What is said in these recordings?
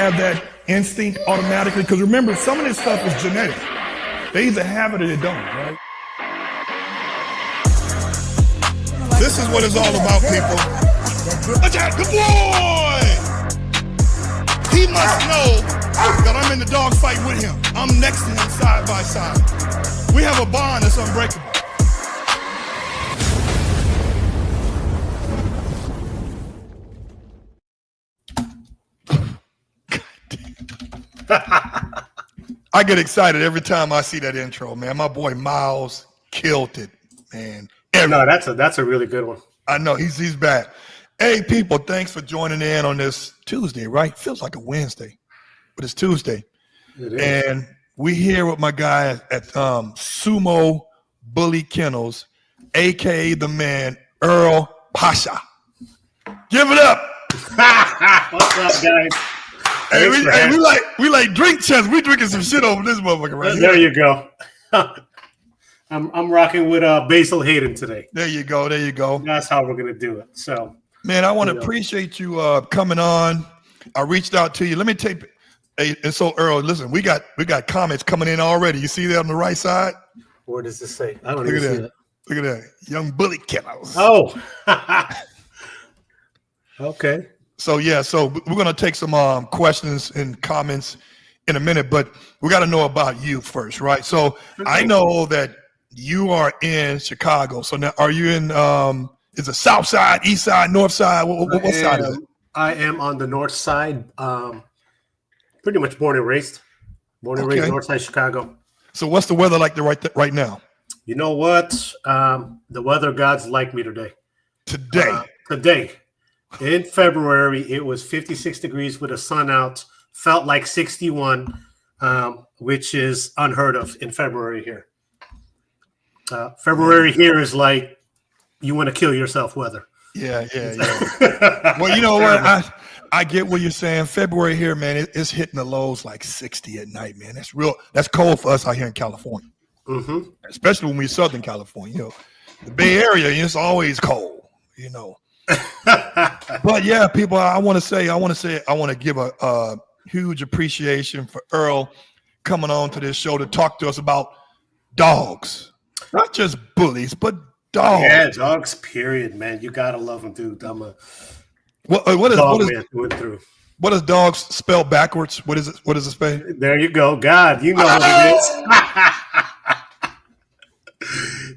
have that instinct automatically? Because remember, some of this stuff is genetic. They either have it or they don't, right? This is what it's all about, people. Attack the boy! He must know that I'm in the dog fight with him. I'm next to him side by side. We have a bond that's unbreakable. I get excited every time I see that intro, man. My boy Miles killed it, man. No, that's a really good one. I know he's back. Hey, people, thanks for joining in on this Tuesday, right? Feels like a Wednesday, but it's Tuesday. It is. And we here with my guy at Sumo Bully Kennels, a.k.a. the man, Earl Pasha. Give it up. What's up, guys? Hey, we like drink champs. We drinking some shit over this motherfucker right There here. you go. I'm rocking with Basil Hayden today. There you go. There you go. That's how we're gonna do it. So, man, I want to appreciate you coming on. I reached out to you. Let me take. Hey, and so Earl, listen, we got comments coming in already. You see that on the right side? where does this say? I don't Look even at see that. it. Look at that. Young Bully Kennels. Oh. Okay. So yeah, so we're gonna take some questions and comments in a minute, but we got to know about you first, right? So I know that you are in Chicago. So now, are you in? Is it South Side, East Side, North Side? What side is it? I am on the North Side. Pretty much born and raised. Raised North Side Chicago. So what's the weather like right now? You know what? The weather gods like me today. Today. In February, it was 56 degrees with the sun out. Felt like 61, which is unheard of in February here. February here is like you want to kill yourself weather. Yeah. Well, you know what? I get what you're saying. February here, man, it's hitting the lows like 60 at night, man. That's real. That's cold for us out here in California, especially when we're Southern California. You know, the Bay Area, it's always cold. You know. But yeah, people, I want to give a huge appreciation for Earl coming on to this show to talk to us about dogs, not just bullies, but dogs. Yeah, dogs. Period, man. You gotta love them, dude. I'm a what does dogs spell backwards? What is it? What does it spell? There you go. God, you know what it is.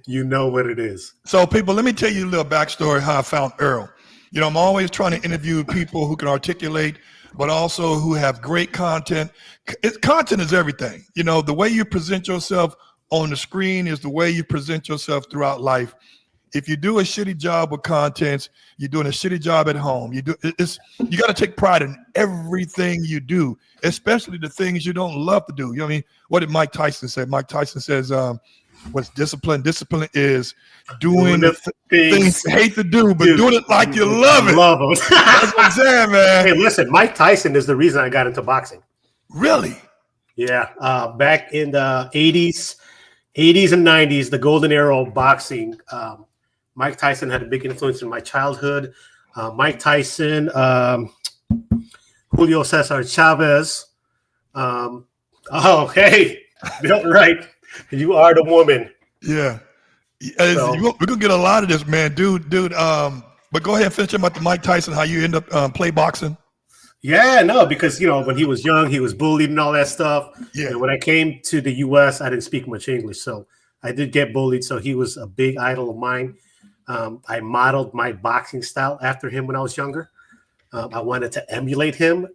You know what it is. So, people, let me tell you a little backstory how I found Earl. You know, I'm always trying to interview people who can articulate, but also who have great content. Content is everything. You know, the way you present yourself on the screen is the way you present yourself throughout life. If you do a shitty job with contents, you're doing a shitty job at home. You got to take pride in everything you do, especially the things you don't love to do. You know what I mean? What did Mike Tyson say? Mike Tyson says, what's discipline? Discipline is doing the things you hate to do, but doing it like you love it. Love them. That's what I'm saying, man. Hey, listen, Mike Tyson is the reason I got into boxing. Really? Yeah. Back in the 80s and 90s, the golden era of boxing, Mike Tyson had a big influence in my childhood. Mike Tyson, Julio Cesar Chavez. Hey, Bill Wright. You are the woman. Yeah. We're gonna get a lot of this, man, dude. But go ahead and finish about the Mike Tyson, how you end up play boxing. Yeah, no, because when he was young, he was bullied and all that stuff. Yeah. And when I came to the U.S., I didn't speak much English, so I did get bullied. So he was a big idol of mine. I modeled my boxing style after him when I was younger. I wanted to emulate him,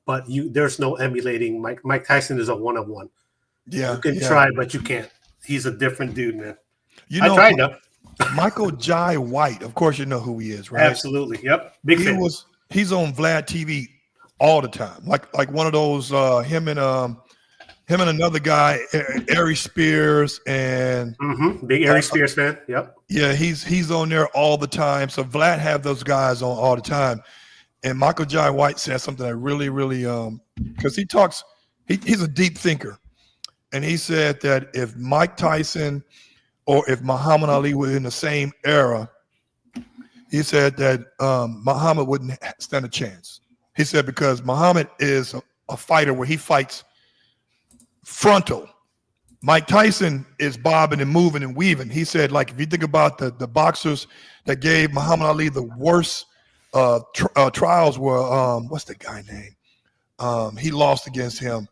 but there's no emulating. Mike Tyson is a one-on-one. Yeah, you can try, but you can't. He's a different dude, man. I tried though. Michael Jai White, of course, you know who he is, right? Absolutely, yep. Big fan. He's on Vlad TV all the time, like one of those. Him and another guy, Ari Spears, and big Ari Spears fan. Yep. Yeah, he's on there all the time. So Vlad have those guys on all the time, and Michael Jai White said something that really, because he talks, he's a deep thinker. And he said that if Mike Tyson or if Muhammad Ali were in the same era, he said that Muhammad wouldn't stand a chance. He said because Muhammad is a fighter where he fights frontal. Mike Tyson is bobbing and moving and weaving. He said, like, if you think about the boxers that gave Muhammad Ali the worst trials were, what's the guy name? He lost against him.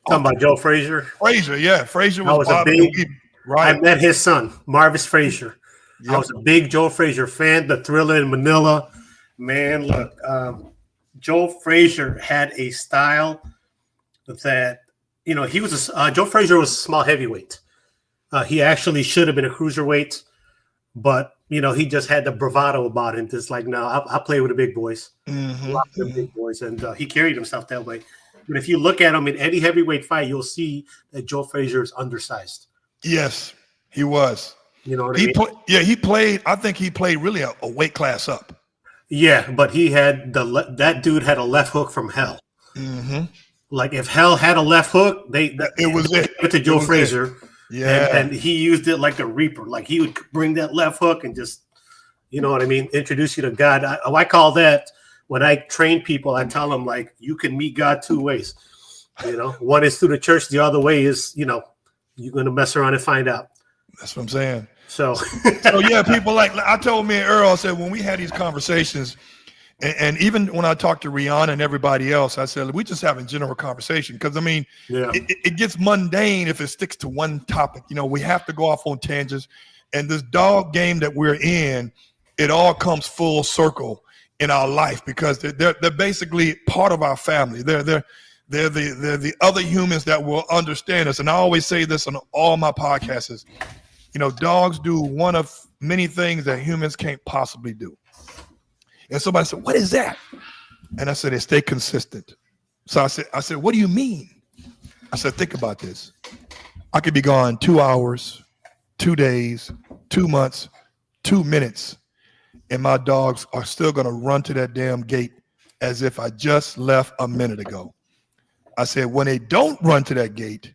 Talking about Joe Frazier? Frazier, yeah. Frazier was bobbing and weaving. Right. I met his son, Marvis Frazier. Yep. I was a big Joe Frazier fan, the Thriller in Manila. Man, look, Joe Frazier had a style that, you know, he was Joe Frazier was a small heavyweight. He actually should have been a cruiserweight, but, you know, he just had the bravado about him. Just like, no, I play with the big boys. The big boys, and he carried himself that way. But if you look at him in any heavyweight fight, you'll see that Joe Frazier is undersized. Yes, he was. You know what I mean? He played. I think he played really a weight class up. Yeah, but he had that dude had a left hook from hell. Like if hell had a left hook, it was to Joe Frazier. Yeah, and he used it like a reaper. Like he would bring that left hook and just, you know what I mean, introduce you to God. I call that, when I train people, I tell them, like, you can meet God two ways. You know, one is through the church. The other way is, you know, you're going to mess around and find out. That's what I'm saying. So yeah, people like I told me and Earl, I said, when we had these conversations, and even when I talked to Rihanna and everybody else, I said, we just having general conversation. Because, I mean, it gets mundane if it sticks to one topic. You know, we have to go off on tangents. And this dog game that we're in, it all comes full circle in our life because they're basically part of our family. They're the other humans that will understand us. And I always say this on all my podcasts is, you know, dogs do one of many things that humans can't possibly do. And somebody said, what is that? And I said, they stay consistent. So I said, what do you mean? I said, think about this. I could be gone 2 hours, 2 days, 2 months, 2 minutes, and my dogs are still going to run to that damn gate as if I just left a minute ago. I said, when they don't run to that gate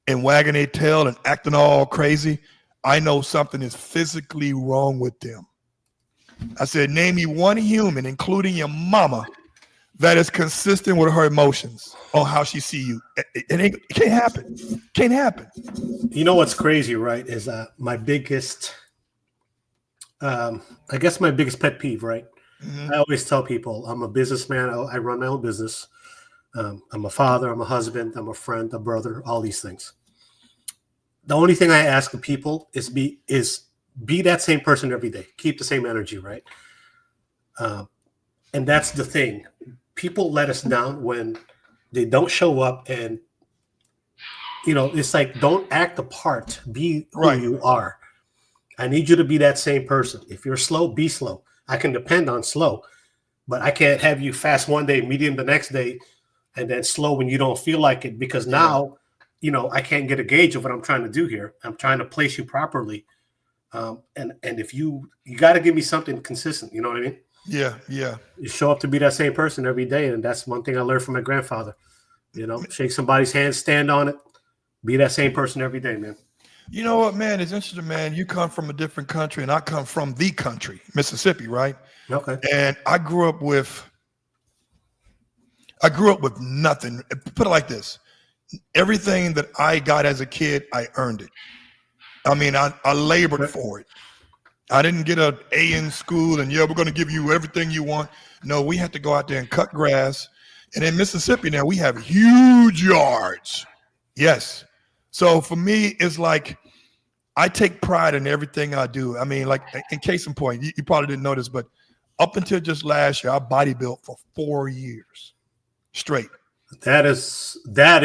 and wagging their tail and acting all crazy, I know something is physically wrong with them. I said, name me one human, including your mama, that is consistent with her emotions on how she see you. It can't happen. Can't happen. You know what's crazy, right, is my biggest, I guess my biggest pet peeve, right? I always tell people I'm a businessman. I run my own business. I'm a father. I'm a husband. I'm a friend, a brother, all these things. The only thing I ask of people is be that same person every day. Keep the same energy, right? And that's the thing. People let us down when they don't show up, and, you know, it's like, don't act the part. Be who you are. I need you to be that same person. If you're slow, be slow. I can depend on slow, but I can't have you fast one day, medium the next day, and then slow when you don't feel like it, because now, you know, I can't get a gauge of what I'm trying to do here. I'm trying to place you properly. And if you got to give me something consistent, you know what I mean? Yeah. You show up to be that same person every day. And that's one thing I learned from my grandfather, you know, shake somebody's hand, stand on it, be that same person every day, man. You know what, man? It's interesting, man. You come from a different country and I come from the country, Mississippi, right? Okay. And I grew up with nothing. Put it like this. Everything that I got as a kid, I earned it. I mean, I labored for it. I didn't get an A in school and, we're going to give you everything you want. No, we had to go out there and cut grass. And in Mississippi now, we have huge yards. Yes. So for me, it's like I take pride in everything I do. I mean, like, in case in point, you probably didn't know this, but up until just last year, I bodybuilt for 4 years straight. That is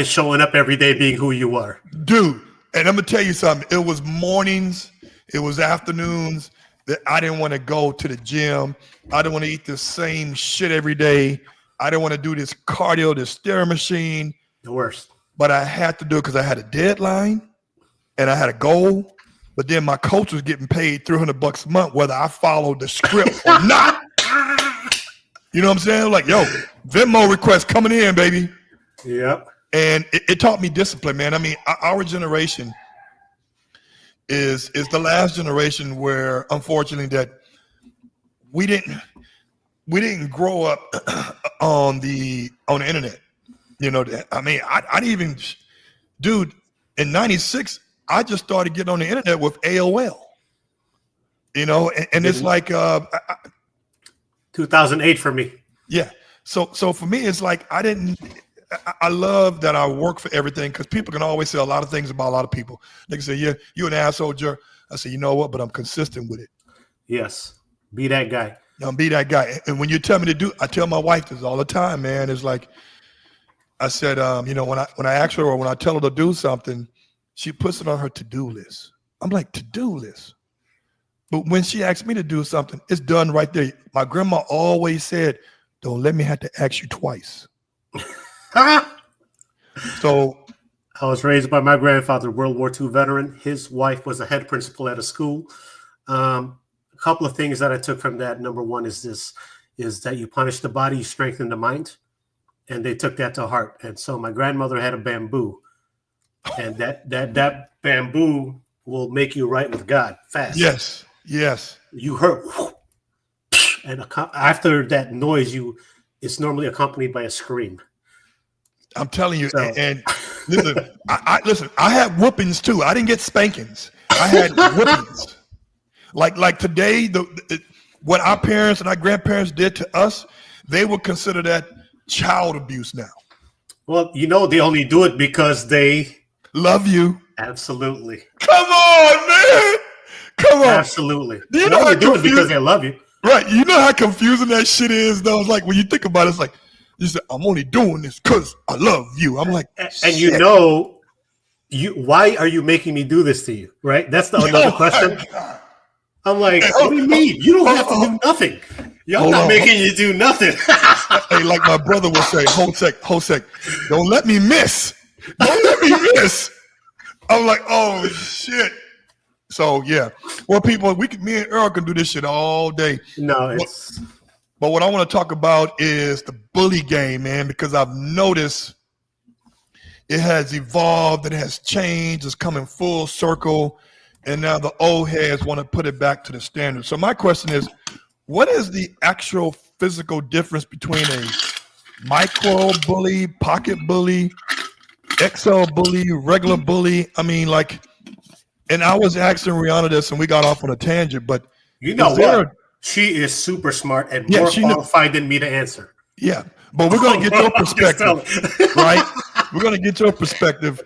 showing up every day, being who you are. Dude. And I'm going to tell you something. It was mornings. It was afternoons that I didn't want to go to the gym. I didn't want to eat the same shit every day. I didn't want to do this cardio, this stair machine. The worst. But I had to do it because I had a deadline and I had a goal. But then my coach was getting paid $300 a month, whether I followed the script or not. You know what I'm saying? Like, yo, Venmo request coming in, baby. Yep. And it taught me discipline, man. I mean, our generation is the last generation where, unfortunately, that we didn't grow up on the internet. You know, I mean, I didn't even, dude, in 96, I just started getting on the internet with AOL, you know, and it's like 2008 for me. Yeah. So for me, it's like I love that I work for everything, because people can always say a lot of things about a lot of people. They can say, yeah, you're an asshole, jerk. I say, you know what, but I'm consistent with it. Yes. Be that guy. Be that guy. And when you tell me to do, I tell my wife this all the time, man. It's like, I said, you know, when I ask her or when I tell her to do something, she puts it on her to-do list. I'm like, to-do list? But when she asks me to do something, it's done right there. My grandma always said, don't let me have to ask you twice. So I was raised by my grandfather, World War II veteran. His wife was a head principal at a school. A couple of things that I took from that. Number one is that you punish the body, you strengthen the mind. And they took that to heart. And so my grandmother had a bamboo, and that bamboo will make you right with God fast. Yes. Yes. You hurt. And after that noise, it's normally accompanied by a scream. I'm telling you. So. And listen, I had whoopings too. I didn't get spankings. I had whoopings. Like today, what our parents and our grandparents did to us, they would consider that child abuse now. Well, you know, they only do it because they love you. Absolutely. Come on, man. Come on. Absolutely. Do you know they do it because they love you. Right. You know how confusing that shit is, though? It's like, when you think about it, it's like, you say, I'm only doing this because I love you. I'm like, and you know, why are you making me do this to you? Right? That's another question. I'm like, what do you mean? You don't have to do nothing. Y'all not making you do nothing. Hey, like my brother would say, Hosek, don't let me miss. Don't let me miss. I'm like, oh shit. So yeah. Well, people, me and Earl can do this shit all day. No, but what I want to talk about is the bully game, man, because I've noticed it has evolved, it has changed, it's coming full circle. And now the old heads want to put it back to the standard. So my question is, what is the actual physical difference between a micro bully, pocket bully, XL bully, regular bully? I mean, like, and I was asking Rihanna this, and we got off on a tangent, but you know what? She is super smart and more qualified than me to answer. Yeah, but we're going to get your perspective, right? We're going to get your perspective.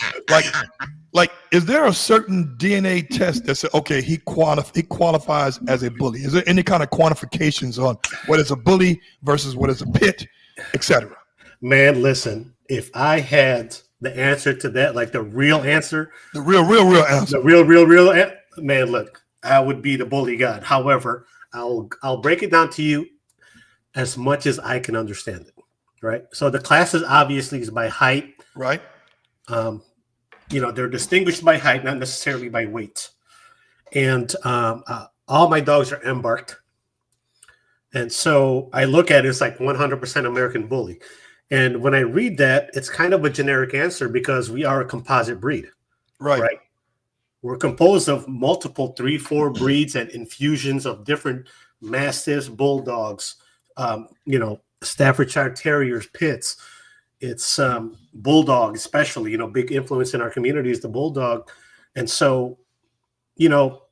Like, is there a certain DNA test that says, okay, he qualifies as a bully? Is there any kind of quantifications on what is a bully versus what is a pit, etc.? Man, listen, if I had the answer to that, like the real answer, the real answer, man, look, I would be the bully god. However, I'll break it down to you as much as I can understand it. Right. So the classes obviously is by height. Right. You know, they're distinguished by height, not necessarily by weight. And all my dogs are embarked. And so I look at it, it's like 100% American bully. And when I read that, it's kind of a generic answer because we are a composite breed. Right. We're composed of multiple 3-4 breeds and infusions of different mastiffs, bulldogs, you know, Staffordshire Terriers, pits. It's bulldog, especially, you know, big influence in our community is the bulldog. And so, you know,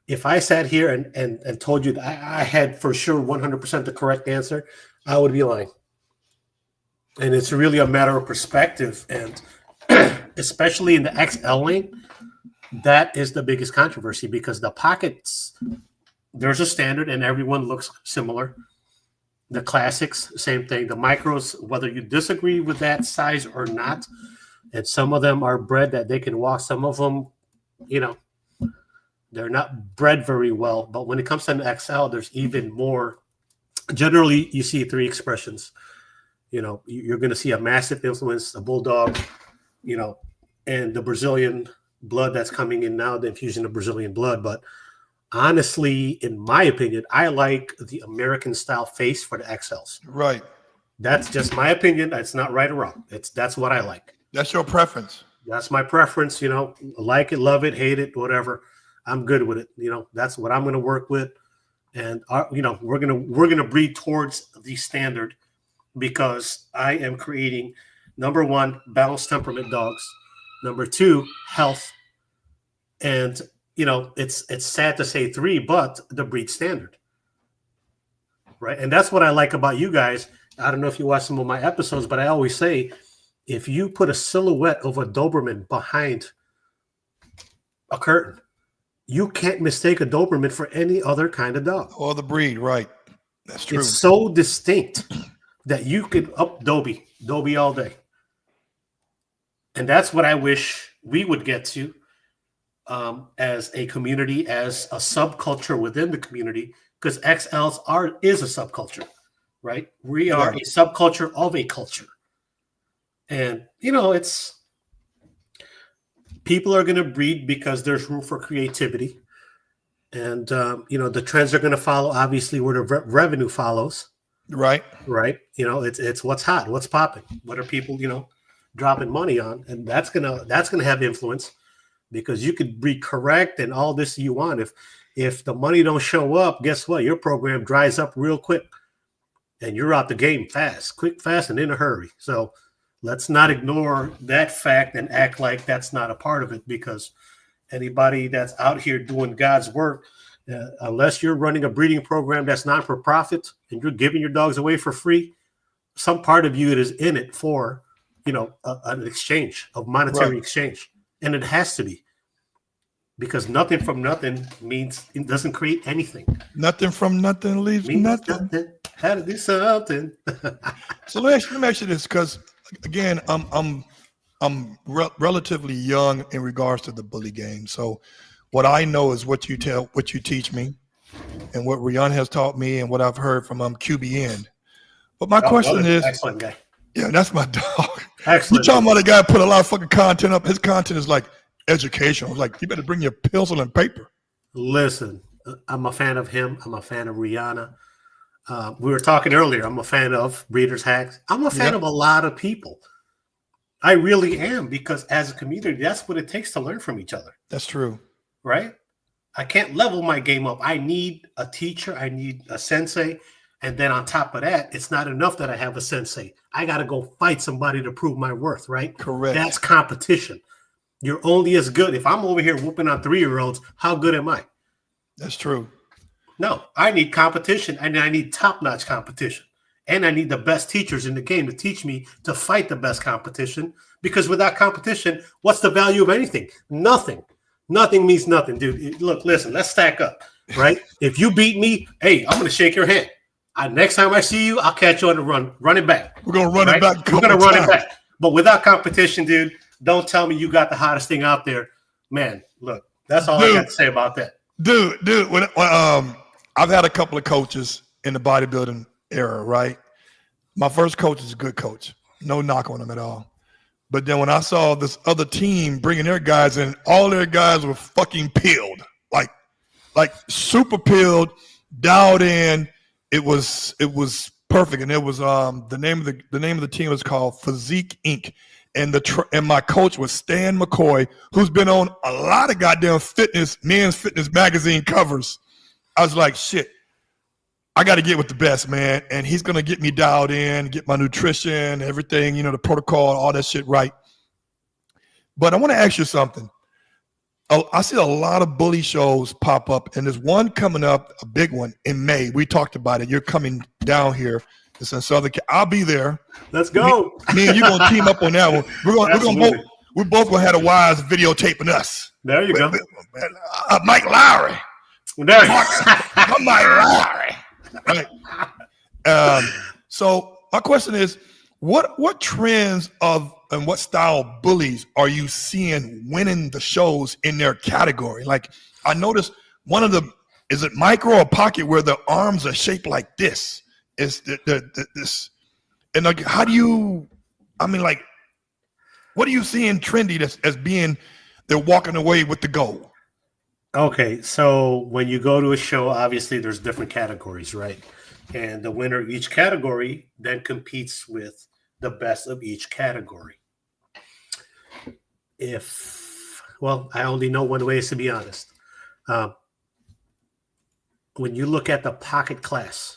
if I sat here and told you that I had for sure 100% the correct answer, I would be lying. And it's really a matter of perspective. And especially in the XL lane, that is the biggest controversy because the pockets, there's a standard and everyone looks similar. The classics, same thing. The micros, whether you disagree with that size or not, and some of them are bred that they can walk. Some of them, you know, they're not bred very well. But when it comes to an XL, there's even more. Generally, you see 3 expressions. You know, you're going to see a massive influence, a bulldog, you know, and the Brazilian blood that's coming in now, the infusion of Brazilian blood. But honestly, in my opinion, I like the American style face for the XLs. Right. That's just my opinion. It's not right or wrong. That's what I like. That's your preference. That's my preference. You know, like it, love it, hate it, whatever. I'm good with it. You know, that's what I'm going to work with. And you know, we're gonna breed towards the standard because I am creating Number one, balanced temperament dogs. Number two, health. And, it's sad to say three, but the breed standard. Right. And that's what I like about you guys. I don't know if you watch some of my episodes, but I always say, if you put a silhouette of a Doberman behind a curtain, you can't mistake a Doberman for any other kind of dog. Or the breed, right. That's true. It's so distinct that you could up Dobie all day. And that's what I wish we would get to as a community, as a subculture within the community, because XLs is a subculture, right? We are a subculture of a culture. And, it's people are going to breed because there's room for creativity. And, the trends are going to follow, obviously, where the revenue follows. Right. Right. It's what's hot, what's popping, what are people, dropping money on. And that's going to have influence, because you could be correct and all this you want. If the money don't show up, guess what? Your program dries up real quick and you're out the game quick, fast, and in a hurry. So let's not ignore that fact and act like that's not a part of it, because anybody that's out here doing God's work, unless you're running a breeding program that's not for profit and you're giving your dogs away for free, some part of you is in it for, an exchange of monetary exchange. And it has to be, because nothing from nothing means it doesn't create anything. Nothing from nothing leaves nothing. How to do something. So let me ask you this, because again, I'm relatively young in regards to the bully game. So what I know is what you teach me, and what Rian has taught me, and what I've heard from QBN. But my question is, excellent guy. Yeah, that's my dog. Excellent. You talking about a guy put a lot of fucking content up. His content is like educational. Like, you better bring your pencil and paper. Listen, I'm a fan of him. I'm a fan of Rihanna. We were talking earlier. I'm a fan of Breeders' Hacks. I'm a fan of a lot of people. I really am, because as a community, that's what it takes to learn from each other. That's true. Right? I can't level my game up. I need a teacher. I need a sensei. And then on top of that, it's not enough that I have a sensei. I got to go fight somebody to prove my worth, right? Correct. That's competition. You're only as good. If I'm over here whooping on 3-year-olds, how good am I? That's true. No, I need competition, and I need top-notch competition. And I need the best teachers in the game to teach me to fight the best competition, because without competition, what's the value of anything? Nothing. Nothing means nothing, dude. Look, listen, let's stack up, right? If you beat me, hey, I'm going to shake your hand. Next time I see you, I'll catch you on the run it back. We're going to run it back. We're going to run it back. But without competition, dude, don't tell me you got the hottest thing out there. Man, look, that's all I got to say about that. Dude, when I've had a couple of coaches in the bodybuilding era, right? My first coach is a good coach. No knock on him at all. But then when I saw this other team bringing their guys in, all their guys were fucking peeled. Like super peeled, dialed in. It was perfect, and it was the name of the team was called Physique Inc. And my coach was Stan McCoy, who's been on a lot of goddamn men's fitness magazine covers. I was like, shit, I got to get with the best, man, and he's gonna get me dialed in, get my nutrition, everything, the protocol, all that shit right. But I want to ask you something. I see a lot of bully shows pop up, and there's one coming up, a big one in May. We talked about it. You're coming down here. It's in Southern California. I'll be there. Let's go. Me and you gonna team up on that one. We're both gonna have the wires videotaping us. There you go. Mike Lowry. There I'm Mike Lowry. Right. So my question is, what trends and what style bullies are you seeing winning the shows in their category? Like, I noticed one of them, is it micro or pocket, where the arms are shaped like this? Is this, and like, how do you? I mean, like, what are you seeing trendy as being they're walking away with the goal? Okay, so when you go to a show, obviously there's different categories, right? And the winner of each category then competes with the best of each category. I only know one way, is to be honest. When you look at the pocket class,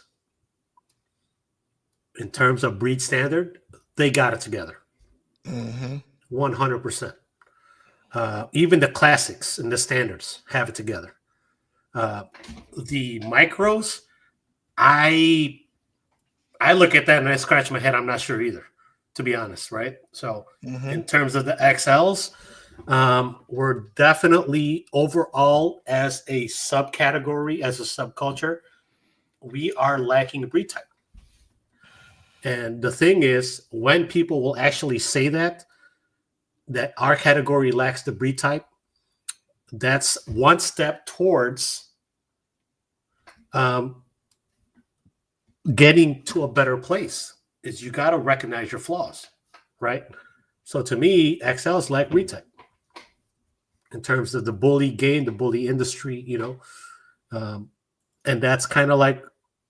in terms of breed standard, they got it together. 100%. Even the classics and the standards have it together. The micros, I look at that and I scratch my head. I'm not sure either, to be honest, right? So in terms of the XLs, we're definitely overall as a subcategory, as a subculture, we are lacking a breed type. And the thing is, when people will actually say that our category lacks the breed type, that's one step towards getting to a better place. Is you got to recognize your flaws, right? So to me, XLs lack breed type in terms of the bully game, the bully industry, and that's kind of like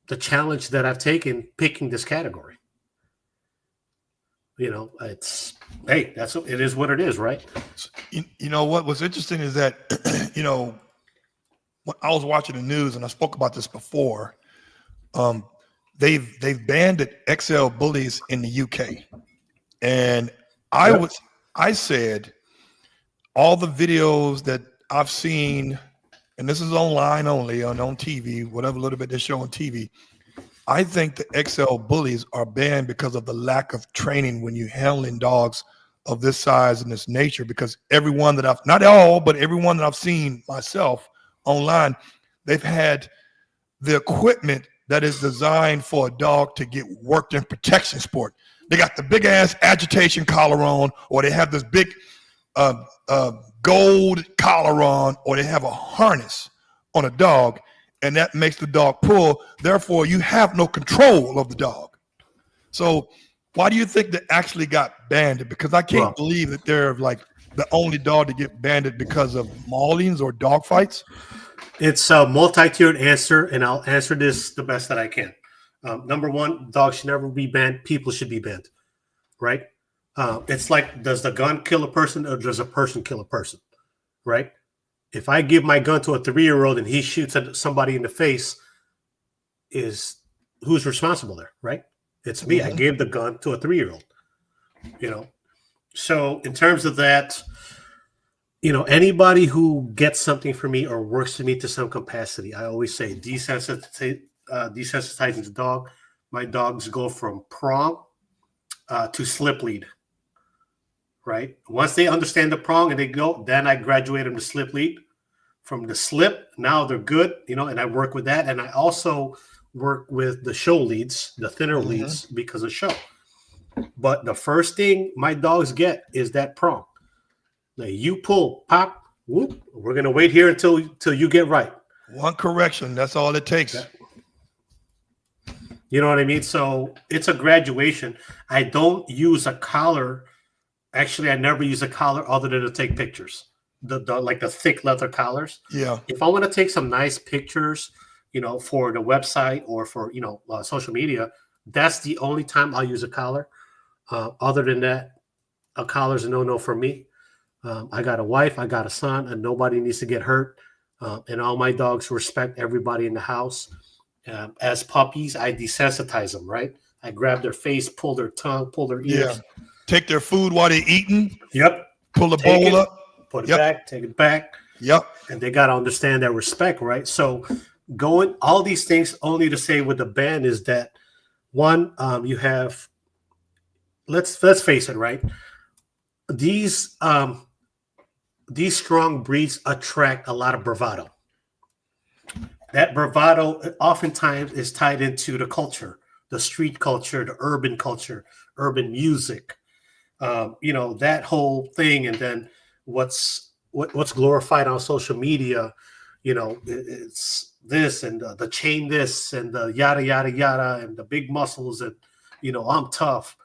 the challenge that I've taken picking this category. It's it is what it is, right? You know what was interesting is that when I was watching the news, and I spoke about this before. They've banned XL bullies in the UK, and I said all the videos that I've seen, and this is online only on TV, whatever little bit they show on TV. I think the XL bullies are banned because of the lack of training when you're handling dogs of this size and this nature, because everyone that not all, but everyone that I've seen myself online, they've had the equipment that is designed for a dog to get worked in protection sport. They got the big ass agitation collar on, or they have this big gold collar on, or they have a harness on a dog, and that makes the dog pull. Therefore, you have no control of the dog. So why do you think they actually got banned? Because I can't believe that they're like the only dog to get banned because of maulings or dog fights. It's a multi-tiered answer, and I'll answer this the best that I can. Number one, dogs should never be banned. People should be banned, right? It's like, does the gun kill a person or does a person kill a person, right? If I give my gun to a 3-year-old and he shoots at somebody in the face, who's responsible there, right? It's me. I gave the gun to a 3-year-old, So in terms of that, anybody who gets something from me or works for me to some capacity, I always say desensitizing the dog. My dogs go from prong to slip lead, right? Once they understand the prong and they go, then I graduate them to slip lead. From the slip, now they're good, and I work with that. And I also work with the show leads, the thinner leads, because of show. But the first thing my dogs get is that prong. Now you pull, pop, whoop. We're gonna wait here until you get right. One correction, that's all it takes. Yeah. You know what I mean? So it's a graduation. I don't use a collar. Actually, I never use a collar other than to take pictures. The like the thick leather collars. Yeah. If I want to take some nice pictures, for the website or for social media, that's the only time I'll use a collar. Other than that, a collar's a no-no for me. I got a wife, I got a son, and nobody needs to get hurt. And all my dogs respect everybody in the house. As puppies, I desensitize them, right? I grab their face, pull their tongue, pull their ears. Yeah. Take their food while they're eating. Yep. Pull the bowl up. Put it back, take it back. Yep. And they got to understand that respect, right? So going all these things only to say with the ban is that one, you have, let's face it, right? These strong breeds attract a lot of bravado. That bravado oftentimes is tied into the culture, the street culture, the urban music, that whole thing. And then what's glorified on social media, it's this and the chain this and the yada, yada, yada, and the big muscles and, I'm tough.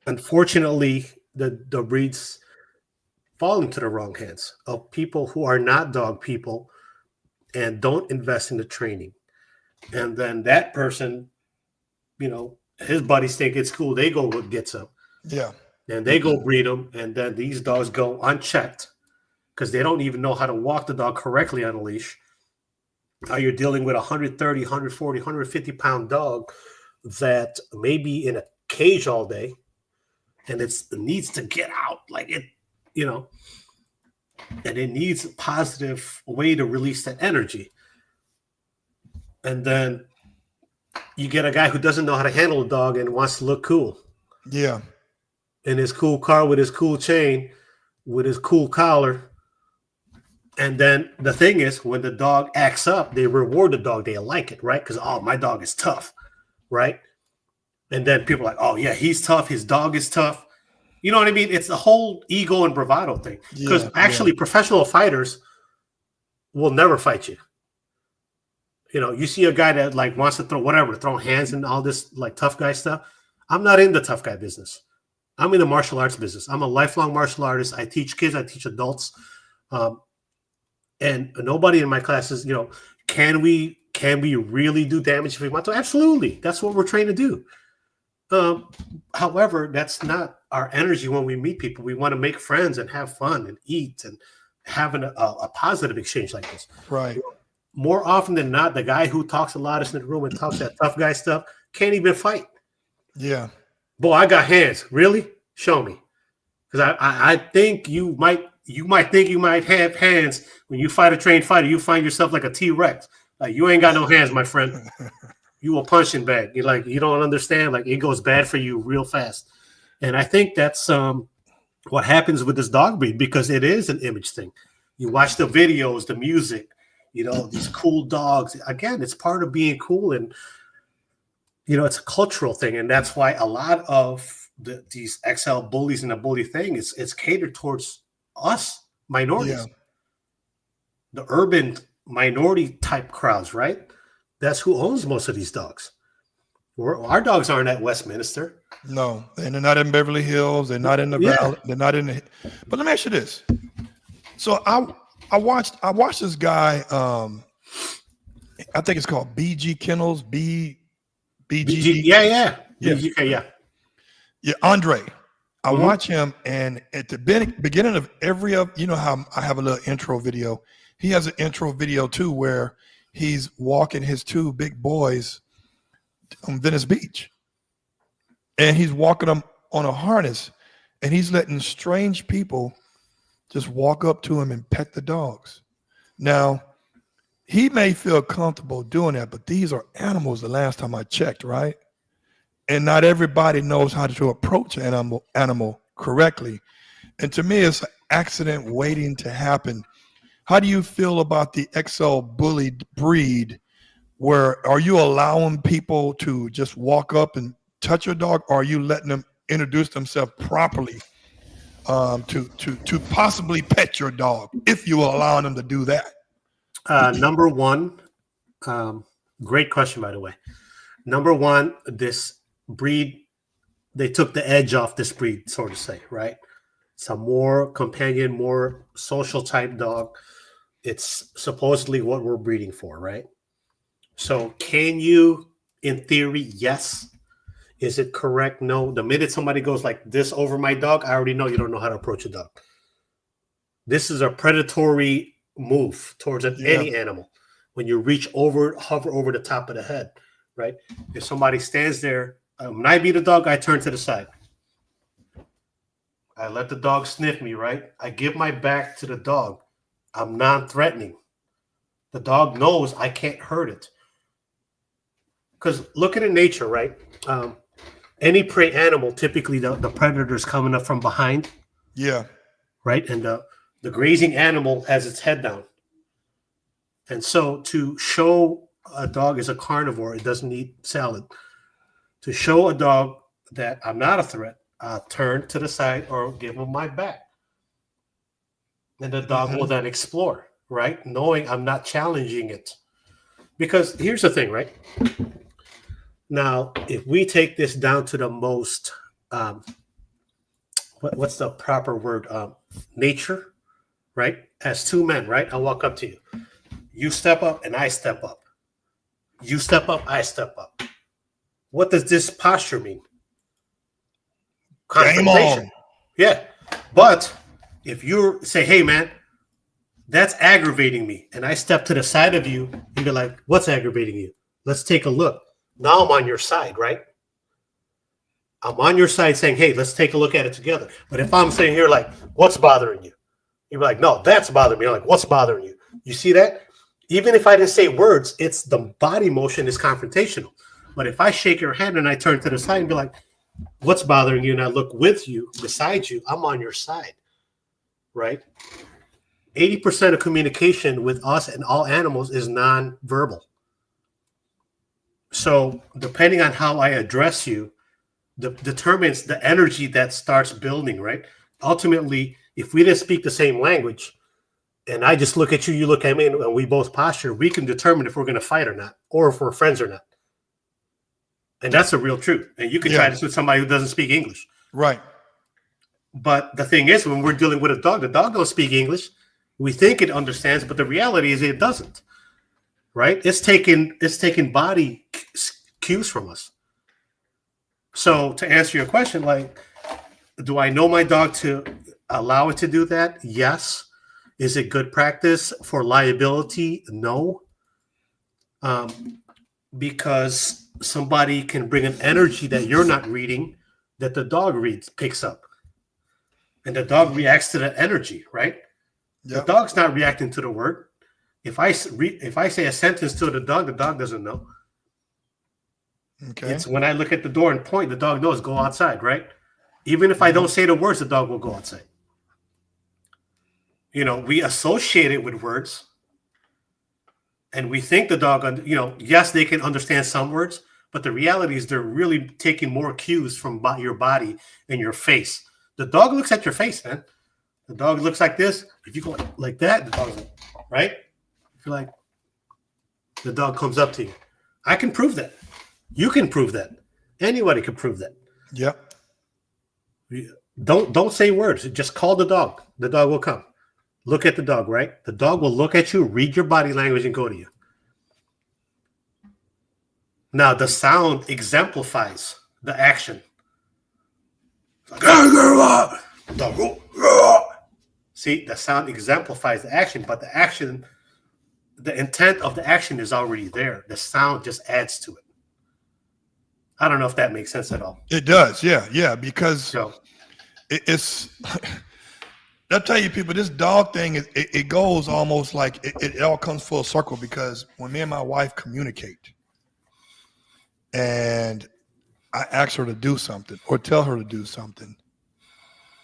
Unfortunately, the breeds fall into the wrong hands of people who are not dog people and don't invest in the training. And then that person, his buddies think it's cool. They go get some. Yeah. And they go breed them. And then these dogs go unchecked because they don't even know how to walk the dog correctly on a leash. Now you're dealing with 130, 140, 150 pound dog that may be in a cage all day, and it needs to get out, like it, you know, and it needs a positive way to release that energy. And then you get a guy who doesn't know how to handle a dog and wants to look cool. Yeah. In his cool car with his cool chain, with his cool collar. And then the thing is, when the dog acts up, they reward the dog. They like it, right? Because, oh, my dog is tough, right? And then people are like, oh, yeah, he's tough. His dog is tough. You know what I mean? It's the whole ego and bravado thing. Because actually, professional fighters will never fight you. You know, you see a guy that like wants to throw hands and all this like tough guy stuff. I'm not in the tough guy business. I'm in the martial arts business. I'm a lifelong martial artist. I teach kids. I teach adults. And nobody in my classes, you know, can we really do damage if we want to? Absolutely. That's what we're trained to do. However, that's not our energy when we meet people. We want to make friends and have fun and eat and have a positive exchange like this. Right. More often than not, the guy who talks the loudest in the room and talks that tough guy stuff can't even fight. Yeah. Boy, I got hands. Really? Show me. Because I think you might think you might have hands when you fight a trained fighter. You find yourself like a T-Rex. Like, you ain't got no hands, my friend. You a punching bag. You're like, you don't understand. Like, it goes bad for you real fast. And I think that's what happens with this dog breed, because it is an image thing. You watch the videos, the music, you know, these cool dogs. Again, it's part of being cool, and you know, it's a cultural thing, and that's why a lot of these XL bullies and the bully thing it's catered towards us minorities, the urban minority type crowds, right? That's who owns most of these dogs. Our dogs aren't at Westminster. No, and they're not in Beverly Hills. They're not in the valley. They're not in the. But let me ask you this. So I watched this guy. I think it's called BG Kennels. BG. Yeah. BGK, yeah. Andre. I watch him, and at the beginning of every you know how I have a little intro video. He has an intro video too, where he's walking his two big boys on Venice Beach, and he's walking them on a harness, and he's letting strange people just walk up to him and pet the dogs. Now, he may feel comfortable doing that, but these are animals the last time I checked, right? And not everybody knows how to approach an animal correctly. And to me, it's an accident waiting to happen. How do you feel about the XL bully breed? Where are you allowing people to just walk up and touch your dog, or are you letting them introduce themselves properly to possibly pet your dog, if you are allowing them to do that? Number one, great question, by the way. Number one, this breed, they took the edge off this breed, so to say, right? It's a more companion, more social type dog. It's supposedly what we're breeding for, right? So can you, in theory, yes. Is it correct? No. The minute somebody goes like this over my dog, I already know you don't know how to approach a dog. This is a predatory move towards any animal. When you reach over, hover over the top of the head, right? If somebody stands there, when I beat a dog, I turn to the side. I let the dog sniff me, right? I give my back to the dog. I'm non-threatening. The dog knows I can't hurt it. Because look at it in nature, right? Any prey animal, typically the predator's coming up from behind. Yeah. Right? And the grazing animal has its head down. And so to show a dog is a carnivore, it doesn't eat salad. To show a dog that I'm not a threat, I'll turn to the side or give him my back. And the dog will then explore, right? Knowing I'm not challenging it. Because here's the thing, right? Now, if we take this down to the most, what's the proper word? Nature, right? As two men, right? I walk up to you. You step up and I step up. You step up, I step up. What does this posture mean? Confrontation. Yeah. But if you say, hey, man, that's aggravating me, and I step to the side of you and be like, what's aggravating you? Let's take a look. Now I'm on your side, right? I'm on your side saying, hey, let's take a look at it together. But if I'm sitting here like, what's bothering you? You're like, no, that's bothering me. I'm like, what's bothering you? You see that? Even if I didn't say words, it's the body motion is confrontational. But if I shake your hand and I turn to the side and be like, what's bothering you? And I look with you, beside you, I'm on your side, right? 80% of communication with us and all animals is non-verbal. So depending on how I address you, determines the energy that starts building, right? Ultimately, if we didn't speak the same language and I just look at you, you look at me, and we both posture, we can determine if we're going to fight or not, or if we're friends or not. And that's the real truth. And you can try this with somebody who doesn't speak English. Right. But the thing is, when we're dealing with a dog, the dog don't speak English. We think it understands, but the reality is it doesn't. Right? It's taking body cues from us. So to answer your question, like, do I know my dog to allow it to do that? Yes. Is it good practice for liability? No. Because somebody can bring an energy that you're not reading that the dog picks up. And the dog reacts to the energy, right? Yep. The dog's not reacting to the word. If I say a sentence to the dog doesn't know. Okay. It's when I look at the door and point, the dog knows go outside, right? Even if I don't say the words, the dog will go outside. You know, we associate it with words. And we think the dog, yes, they can understand some words, but the reality is they're really taking more cues from your body and your face. The dog looks at your face, man. The dog looks like this. If you go like that, the dog's like, right? If you're like, the dog comes up to you. I can prove that. You can prove that. Anybody can prove that. Yep. Don't say words. Just call the dog. The dog will come. Look at the dog, right? The dog will look at you, read your body language, and go to you. Now, the sound exemplifies the action. See, the sound exemplifies the action, but the action, the intent of the action is already there. The sound just adds to it. I don't know if that makes sense at all. It does, yeah, because it's. I'll tell you, people, this dog thing, it goes almost like it all comes full circle, because when me and my wife communicate and I ask her to do something or tell her to do something,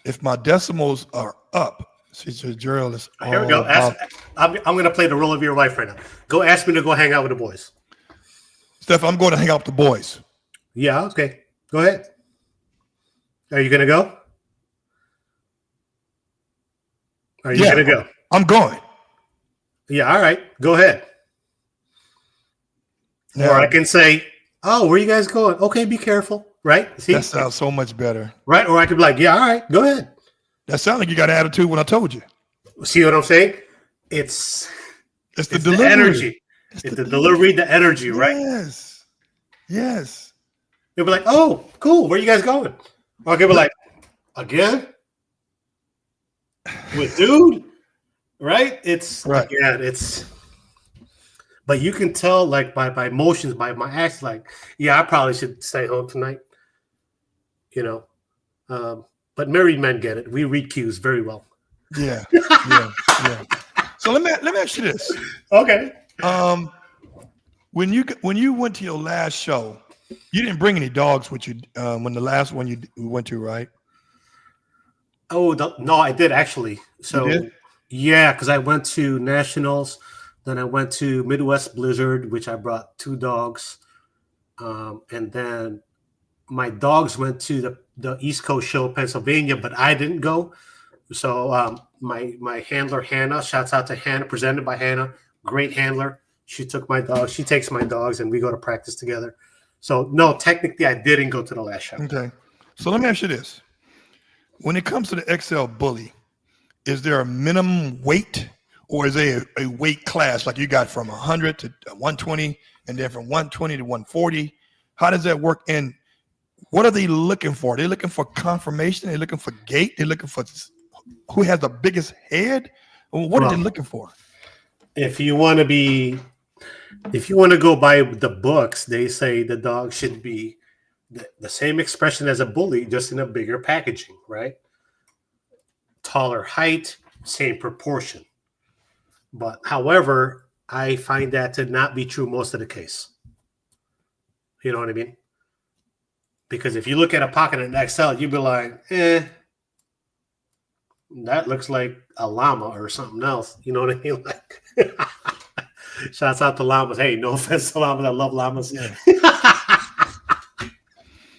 if my decimals are up, she says, Gerald, it's all here we go. I'm going to play the role of your wife right now. Go ask me to go hang out with the boys. Steph, I'm going to hang out with the boys. Yeah, okay. Go ahead. Are you going to go? Are you going to go? I'm going. Yeah, all right. Go ahead. Now, or I can say, oh, where are you guys going? Okay, be careful. Right? See? That sounds so much better. Right? Or I could be like, yeah, all right, go ahead. That sounds like you got attitude when I told you. See what I'm saying? It's the delivery. The energy. It's the delivery, the energy, right? Yes. They'll be like, oh, cool. Where are you guys going? Or I could be like, again? With dude? Right? But you can tell, like, by emotions, by my actions, like, yeah, I probably should stay home tonight. But married men get it. We read cues very well. Yeah. So let me ask you this. Okay. When you went to your last show, you didn't bring any dogs with you when the last one you went to, right? Oh, no, I did actually. So, you did? Yeah, because I went to Nationals, then I went to Midwest Blizzard, which I brought 2 dogs, and then my dogs went to the East Coast show, Pennsylvania, but I didn't go. So my handler Hannah, shouts out to Hannah, presented by Hannah, great handler. She took my dogs. She takes my dogs, and we go to practice together. So no, technically I didn't go to the last show. Okay. So let me ask you this. When it comes to the XL Bully, is there a minimum weight, or is there a weight class like you got from 100 to 120 and then from 120 to 140? How does that work? And what are they looking for? Are they looking for confirmation? Are they looking for gait? They're looking for who has the biggest head? What are they looking for? If you want to go by the books, they say the dog should be the same expression as a bully, just in a bigger packaging, right? Taller height, same proportion. But however, I find that to not be true most of the case. You know what I mean? Because if you look at a pocket in XL, you'd be like, that looks like a llama or something else. You know what I mean? Like, shouts out to llamas. Hey, no offense to llamas. I love llamas. Yeah.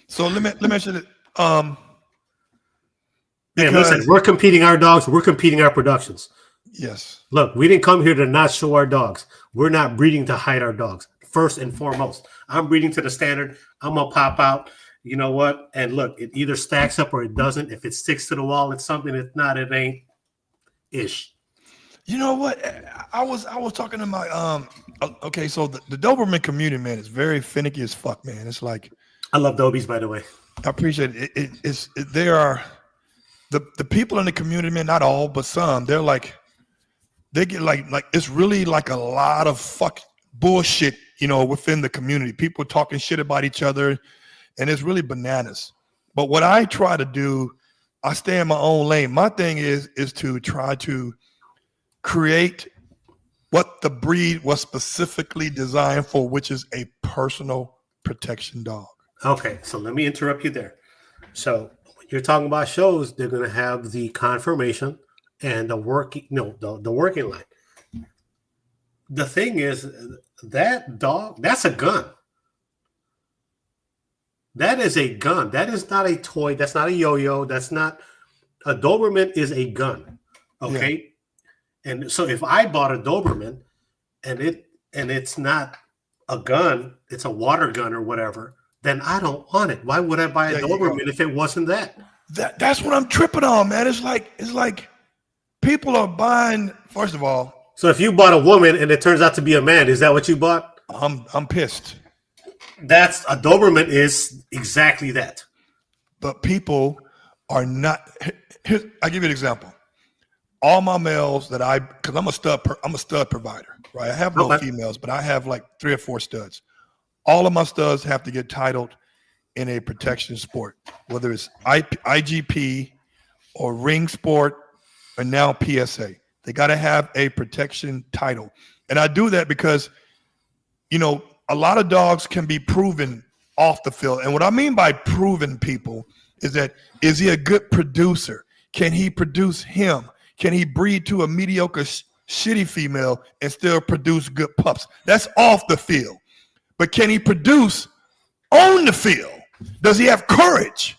So let me mention it. Hey, listen, we're competing our dogs. We're competing our productions. Yes. Look, we didn't come here to not show our dogs. We're not breeding to hide our dogs. First and foremost, I'm breeding to the standard. I'm gonna pop out. You know what? And look, it either stacks up or it doesn't. If it sticks to the wall, it's something. If not, it ain't. Ish. You know what? I was talking to my okay, so the Doberman community, man, is very finicky as fuck, man. It's like, I love Dobies, by the way. I appreciate it. There are the people in the community, man, not all, but some, they're like, they get like it's really like a lot of fuck bullshit, you know, within the community. People talking shit about each other, and it's really bananas. But what I try to do, I stay in my own lane. My thing is to try to create what the breed was specifically designed for, which is a personal protection dog. Okay, so let me interrupt you there. So when you're talking about shows, they're going to have the conformation and the working, the working line. The thing is, that dog, that's a gun. That is a gun. That is not a toy. That's not a yo-yo. That's not a Doberman is a gun. Okay. Yeah. And so if I bought a Doberman and it's not a gun, it's a water gun or whatever, then I don't want it. Why would I buy a Doberman if it wasn't that? That's what I'm tripping on, man. It's like people are buying, first of all. So if you bought a woman and it turns out to be a man, is that what you bought? I'm pissed. That's a Doberman is exactly that. But people are not. I'll give you an example. All my males that because I'm a stud provider, right? I have no females, but I have like 3 or 4 studs. All of my studs have to get titled in a protection sport, whether it's IGP or ring sport or now PSA. They got to have a protection title. And I do that because, you know, a lot of dogs can be proven off the field. And what I mean by proven, people, is that, is he a good producer? Can he produce him? Can he breed to a mediocre, shitty female and still produce good pups? That's off the field. But can he produce on the field? Does he have courage?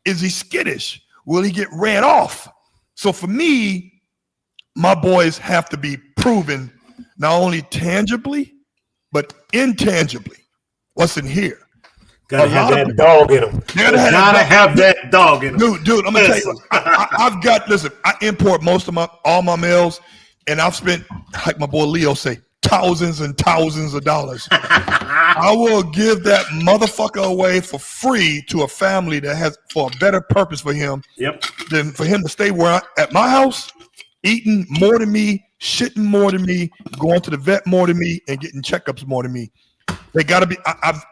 Is he skittish? Will he get ran off? So for me, my boys have to be proven not only tangibly, but intangibly. What's in here? Gotta have that dog in them. Gotta have that dog in them. Dude, I'm gonna tell you, I've got, listen, I import most of all my males, and I've spent, like my boy Leo say, thousands and thousands of dollars. I will give that motherfucker away for free to a family that has, for a better purpose for him than for him to stay at my house, eating more than me, shitting more than me, going to the vet more than me, and getting checkups more than me. They got to be.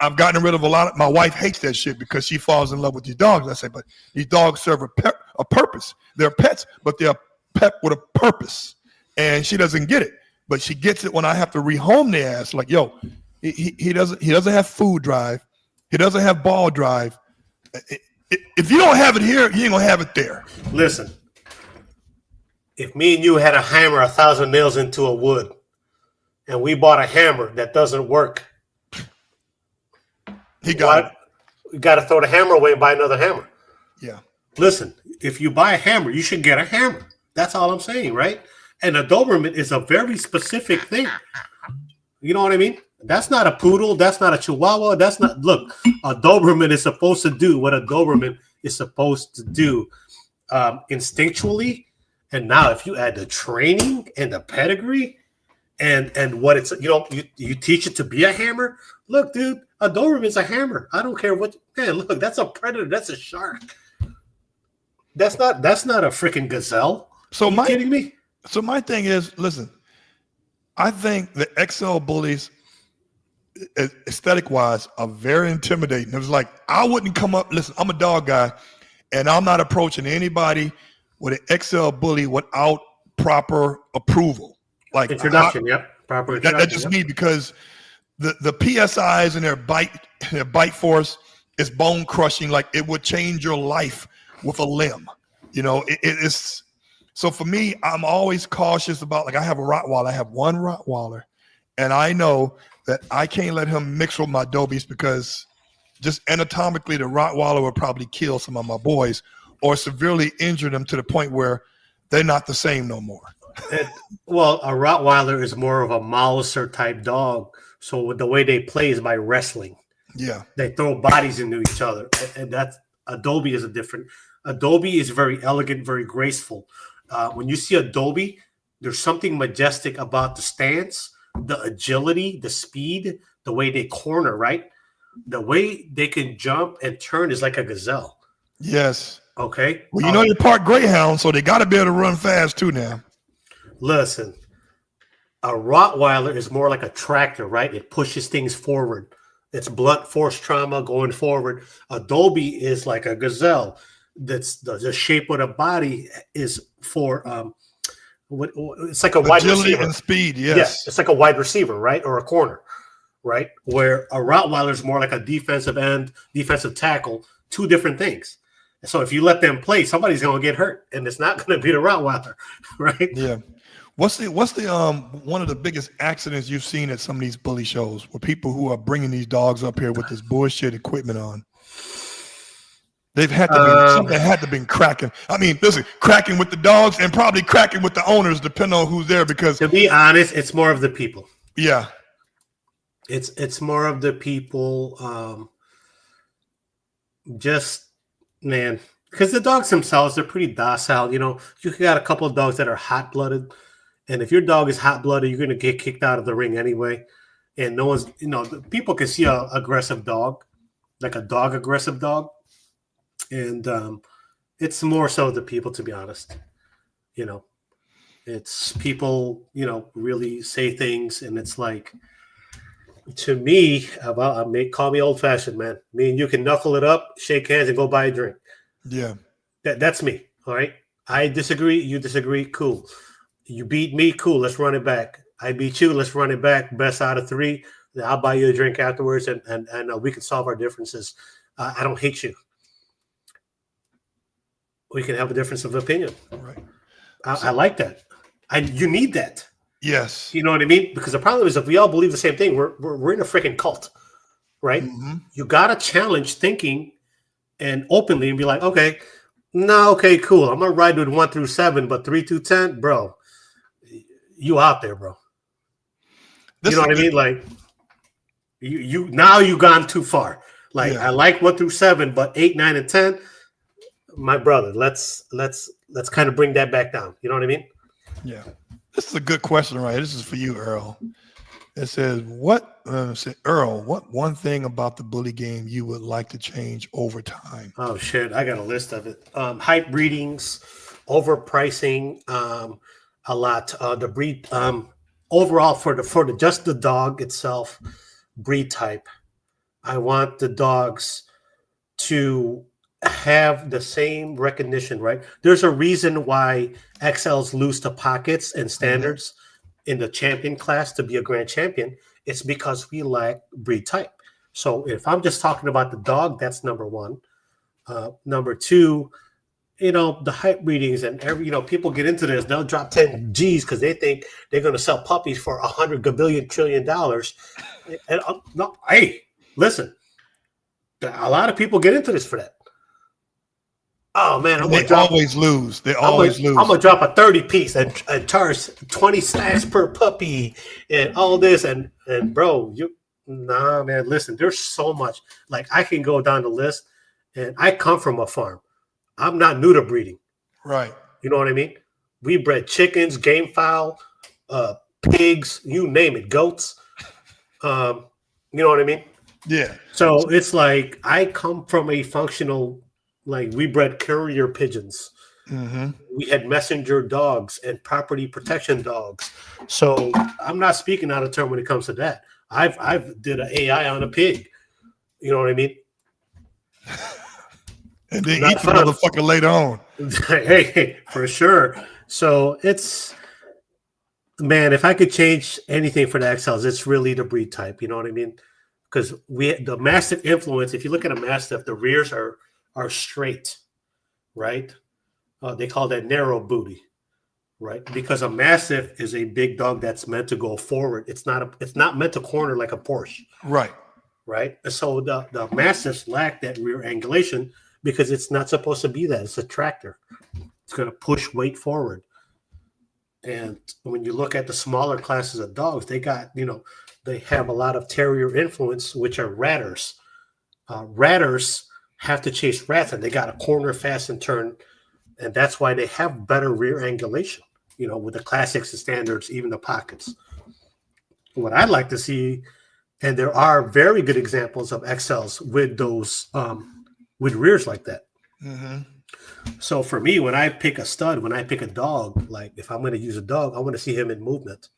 I've gotten rid of a lot. My wife hates that shit because she falls in love with these dogs. I say, but these dogs serve a purpose. They're pets, but they're a pet with a purpose, and she doesn't get it. But she gets it when I have to rehome their ass. Like, yo, he doesn't have food drive. He doesn't have ball drive. If you don't have it here, you ain't gonna have it there. Listen, if me and you had a hammer 1,000 nails into a wood, and we bought a hammer that doesn't work, we got to throw the hammer away and buy another hammer. Yeah. Listen, if you buy a hammer, you should get a hammer. That's all I'm saying, right? And a Doberman is a very specific thing. You know what I mean? That's not a poodle. That's not a Chihuahua. That's not. Look, a Doberman is supposed to do what a Doberman is supposed to do instinctually. And now, if you add the training and the pedigree and what it's, you teach it to be a hammer. Look, dude, a Doberman's a hammer. I don't care what. Man, look, that's a predator. That's a shark. That's not a freaking gazelle. So Are you kidding me? So my thing is, listen, I think the XL bullies aesthetic wise are very intimidating. It was like, I wouldn't come up, listen, I'm a dog guy, and I'm not approaching anybody with an XL bully without proper approval. Like introduction, yep. Proper introduction. That's just me, because the PSIs and their bite force is bone crushing. Like it would change your life with a limb. You know, it's so for me, I'm always cautious about, like, I have a Rottweiler. I have one Rottweiler, and I know that I can't let him mix with my Dobies, because just anatomically, the Rottweiler would probably kill some of my boys or severely injure them to the point where they're not the same no more. Well, a Rottweiler is more of a Mauser type dog. So the way they play is by wrestling. Yeah. They throw bodies into each other. And that's Adobe is a different. Adobe is very elegant, very graceful. When you see Adobe, there's something majestic about the stance, the agility, the speed, the way they corner, right? The way they can jump and turn is like a gazelle. Yes. Okay. Well, you know, they're part greyhound, so they got to be able to run fast too now. Listen, a Rottweiler is more like a tractor, right? It pushes things forward. It's blunt force trauma going forward. Adobe is like a gazelle. That's the shape of the body is for it's like a wide agility receiver and speed. Yes, it's like a wide receiver, right, or a corner, right? Where a Rottweiler is more like a defensive end, defensive tackle. Two different things. So if you let them play, somebody's going to get hurt, and it's not going to be the Rottweiler, right? Yeah. What's the one of the biggest accidents you've seen at some of these bully shows, where people who are bringing these dogs up here with this bullshit equipment on? They've had to be something had to been cracking. I mean, listen, cracking with the dogs and probably cracking with the owners, depending on who's there. Because to be honest, it's more of the people. Yeah, it's more of the people. Just man, because the dogs themselves, they're pretty docile. You know, you got a couple of dogs that are hot blooded, and if your dog is hot blooded, you're gonna get kicked out of the ring anyway. And no one's, you know, people can see a aggressive dog, like a dog aggressive dog. And it's more so the people, to be honest. You know, it's people, you know, really say things, and it's like, to me, call me old fashioned, man. Me and you can knuckle it up, shake hands, and go buy a drink. Yeah, that's me. All right, I disagree, you disagree, cool. You beat me, cool. Let's run it back. I beat you, let's run it back. Best out of three. I'll buy you a drink afterwards, and we can solve our differences. I don't hate you. We can have a difference of opinion. Right. I like that. You need that. Yes. You know what I mean? Because the problem is, if we all believe the same thing, we're in a freaking cult, right? Mm-hmm. You got to challenge thinking and openly and be like, okay, no, okay, cool. I'm going to ride with 1 through 7, but 3 through 10, bro, you out there, bro. You know what I mean? Like, you now you've gone too far. Like, yeah. I like 1 through 7, but 8, 9, and 10, my brother, let's kind of bring that back down. You know what I mean? Yeah. This is a good question, right? This is for you, Earl. It says, Earl, what one thing about the bully game you would like to change over time? Oh, shit. I got a list of it. Hype breedings, overpricing, a lot. The breed, overall for just the dog itself, breed type. I want the dogs to have the same recognition, right? There's a reason why XLs lose to pockets and standards in the champion class to be a grand champion. It's because we lack breed type. So if I'm just talking about the dog, that's number one. Number two, you know, the hype breedings and people get into this. They'll drop 10 G's because they think they're going to sell puppies for $100 gabillion trillion. And no, hey, listen, a lot of people get into this for that. Oh man, they always lose. They always lose. I'm gonna drop a 30 piece and charge 20 stacks per puppy and all this and bro, man, listen, there's so much. Like, I can go down the list, and I come from a farm. I'm not new to breeding. Right. You know what I mean? We bred chickens, game fowl, pigs, you name it, goats. You know what I mean? Yeah. So it's like I come from a functional. Like, we bred carrier pigeons. Mm-hmm. We had messenger dogs and property protection dogs. So I'm not speaking out of turn when it comes to that. I've did an AI on a pig. You know what I mean? And then eat the motherfucker later on. Hey, for sure. So it's, man, if I could change anything for the XLs, it's really the breed type. You know what I mean? Because the Mastiff influence, if you look at a Mastiff, the rears are straight, right? They call that narrow booty, right? Because a Mastiff is a big dog that's meant to go forward. It's not meant to corner like a Porsche. Right. Right. So the Mastiffs lack that rear angulation because it's not supposed to be that. It's a tractor. It's going to push weight forward. And when you look at the smaller classes of dogs, they got, they have a lot of terrier influence, which are ratters. Ratters have to chase rats, and they got a corner, fast, and turn. And that's why they have better rear angulation, with the classics, the standards, even the pockets. What I'd like to see, and there are very good examples of XLs with those, with rears like that. Mm-hmm. So for me, when I pick a stud, when I pick a dog, like if I'm going to use a dog, I want to see him in movement.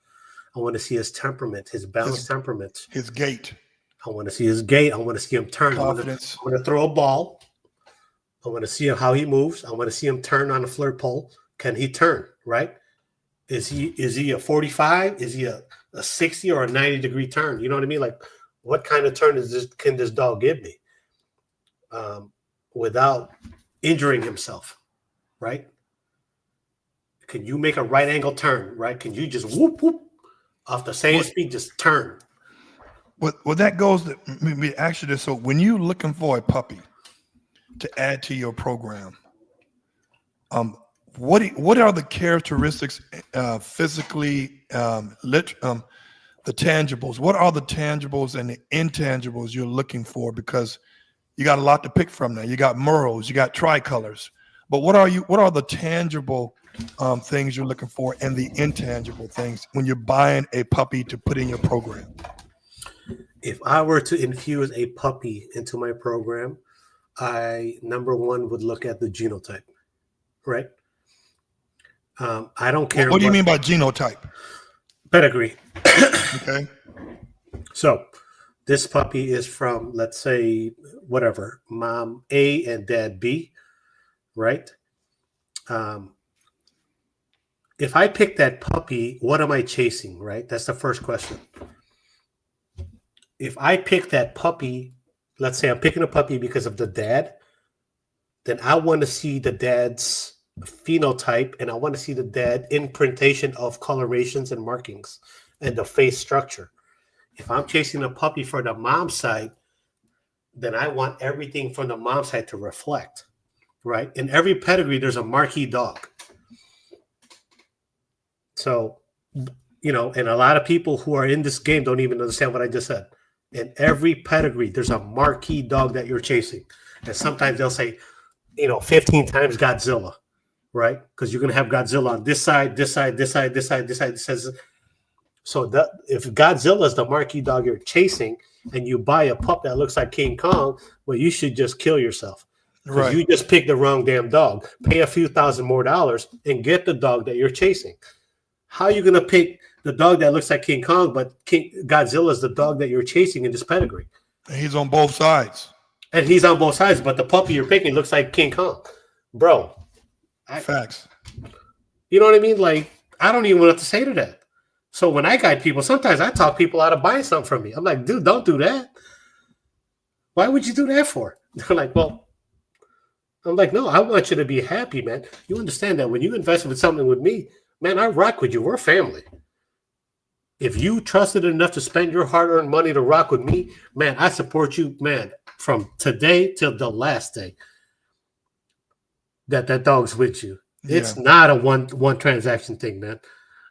I want to see his temperament, his balanced temperament. His gait. I want to see his gait. I want to see him turn. Confidence. I want to throw a ball. I want to see how he moves. I want to see him turn on the flirt pole. Can he turn, right? Is he a 45? Is he a 60 or a 90-degree turn? You know what I mean? Like, what kind of turn can this dog give me without injuring himself, right? Can you make a right angle turn, right? Can you just whoop, whoop, off the same speed, just turn? Well, that goes to me actually this. So when you're looking for a puppy to add to your program, what are the characteristics physically, the tangibles? What are the tangibles and the intangibles you're looking for? Because you got a lot to pick from now. You got Murrows, you got tricolors, but what are the tangible things you're looking for and the intangible things when you're buying a puppy to put in your program? If I were to infuse a puppy into my program, I, number one, would look at the genotype, right? I don't care. What do you mean by genotype? Pedigree. Okay. So this puppy is from, let's say, whatever, mom A and dad B, right? If I pick that puppy, what am I chasing, right? That's the first question. If I pick that puppy, let's say I'm picking a puppy because of the dad, then I want to see the dad's phenotype, and I want to see the dad imprintation of colorations and markings and the face structure. If I'm chasing a puppy for the mom side, then I want everything from the mom side to reflect, right? In every pedigree, there's a marquee dog. So, and a lot of people who are in this game don't even understand what I just said. In every pedigree, there's a marquee dog that you're chasing. And sometimes they'll say, 15 times Godzilla, right? Because you're going to have Godzilla on this side, this side, this side, this side, this side. It says, so if Godzilla is the marquee dog you're chasing and you buy a pup that looks like King Kong, well, you should just kill yourself. Right. You just picked the wrong damn dog. Pay a few $1,000 more and get the dog that you're chasing. How are you going to pick the dog that looks like King Kong, but Godzilla is the dog that you're chasing in this pedigree? And he's on both sides. And he's on both sides, but the puppy you're picking looks like King Kong. Bro. Facts. You know what I mean? Like, I don't even know what to say to that. So when I guide people, sometimes I talk people out of buying something from me. I'm like, dude, don't do that. Why would you do that for? They're like, well, I'm like, no, I want you to be happy, man. You understand that when you invest with something with me, man, I rock with you. We're family. If you trusted enough to spend your hard-earned money to rock with me, man, I support you, man, from today till the last day that dog's with you. Yeah. It's not a one transaction thing, man.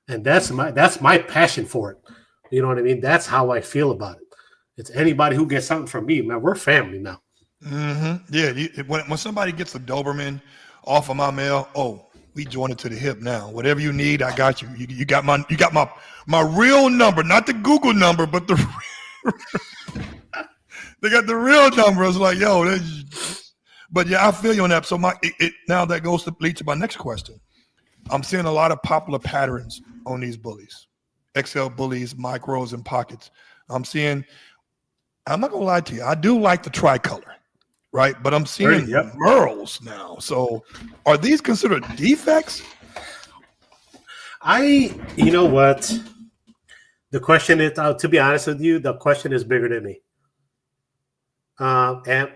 And that's my passion for it. You know what I mean? That's how I feel about it. It's anybody who gets something from me, man. We're family now. Mm-hmm. Yeah. When somebody gets a Doberman off of my mail, we join it to the hip now. Whatever you need, I got you. You got my real number, not the Google number, but they got the real number. It's like, but yeah, I feel you on that. So now that leads to my next question. I'm seeing a lot of popular patterns on these bullies, XL bullies, micros, and pockets. I'm seeing, I'm not gonna lie to you, I do like the tricolor, right? But I'm seeing merles now. So are these considered defects? You know what? The question is, to be honest with you, the question is bigger than me. And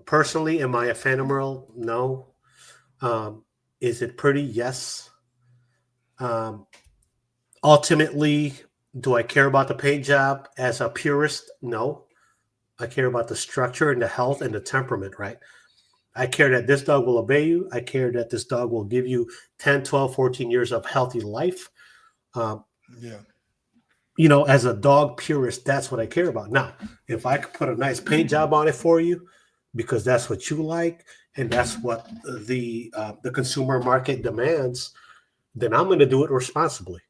personally, am I a fan of merle? No. Is it pretty? Yes. Ultimately, do I care about the paint job as a purist? No. I care about the structure and the health and the temperament, right? I care that this dog will obey you. I care that this dog will give you 10, 12, 14 years of healthy life. You know, as a dog purist, that's what I care about. Now, if I could put a nice paint job on it for you, because that's what you like, and that's what the consumer market demands, then I'm going to do it responsibly.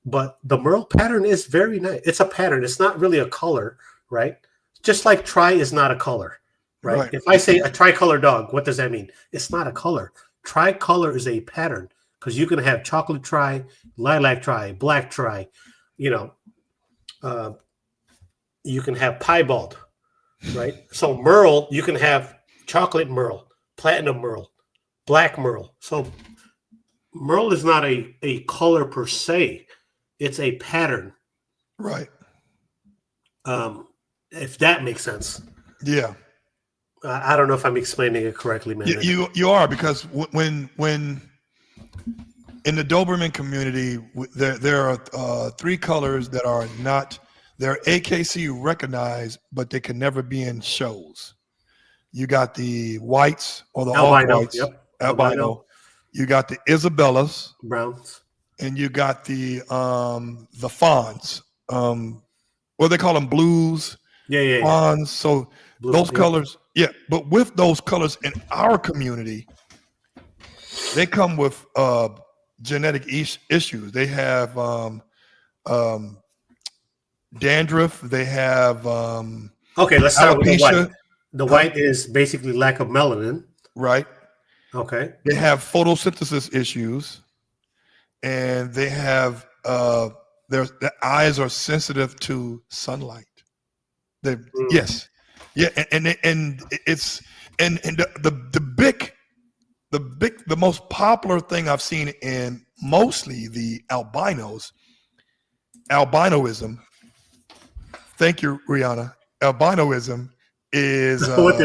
But the merle pattern is very nice. It's a pattern. It's not really a color, right? Just like tri is not a color, right? If I say a tricolor dog, what does that mean? It's not a color. Tricolor is a pattern, because you can have chocolate tri, lilac tri, black tri, you know, you can have piebald, right? So merle, you can have chocolate merle, platinum merle, black merle. So merle is not a color per se. It's a pattern. Right. If that makes sense. Yeah. I don't know if I'm explaining it correctly, man. You are, because when in the Doberman community, there are 3 colors that are not, they're AKC recognized, but they can never be in shows. You got the whites or the off-whites, albino. You got the Isabellas, browns, and you got the fawns. What they call them, blues. Fawns. So those colors, but with those colors in our community, they come with genetic issues. They have dandruff. They have okay, let's start with the alopecia. white. The white is basically lack of melanin. Right. Okay. They have photosynthesis issues, and they have their eyes are sensitive to sunlight. Yes. Yeah, and it's and the most popular thing I've seen in mostly the albinoism. Thank you, Rihanna. Albinoism is what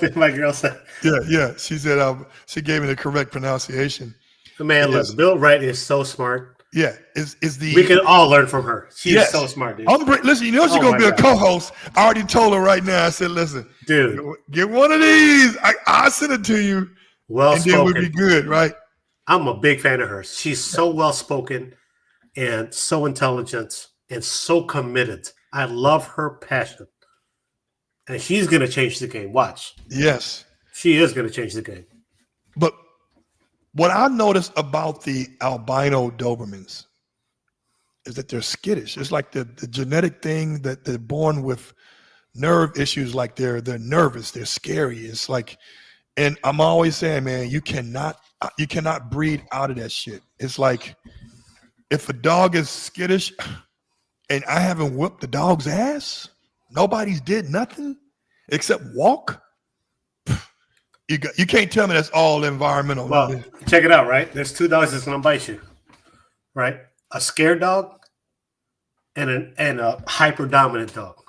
did my girl say? Yeah. She said she gave me the correct pronunciation. Man, look, Bill Wright is so smart. Yeah, we can all learn from her. She's so smart, dude. Listen, you know she's gonna be a co-host. I already told her right now. I said, listen, dude, get one of these. I'll send it to you. Well spoken. Then we'll be good, right? I'm a big fan of hers. She's so well spoken and so intelligent and so committed. I love her passion. And she's gonna change the game. Watch. Yes. She is gonna change the game. But what I noticed about the albino Dobermans is that they're skittish. It's like the genetic thing that they're born with nerve issues, like they're nervous, they're scary. It's like, and I'm always saying, man, you cannot breed out of that shit. It's like, if a dog is skittish and I haven't whipped the dog's ass, nobody's did nothing except walk. You can't tell me that's all environmental. Well, check it out, right? There's 2 dogs that's gonna bite you, right? A scared dog and a hyper dominant dog.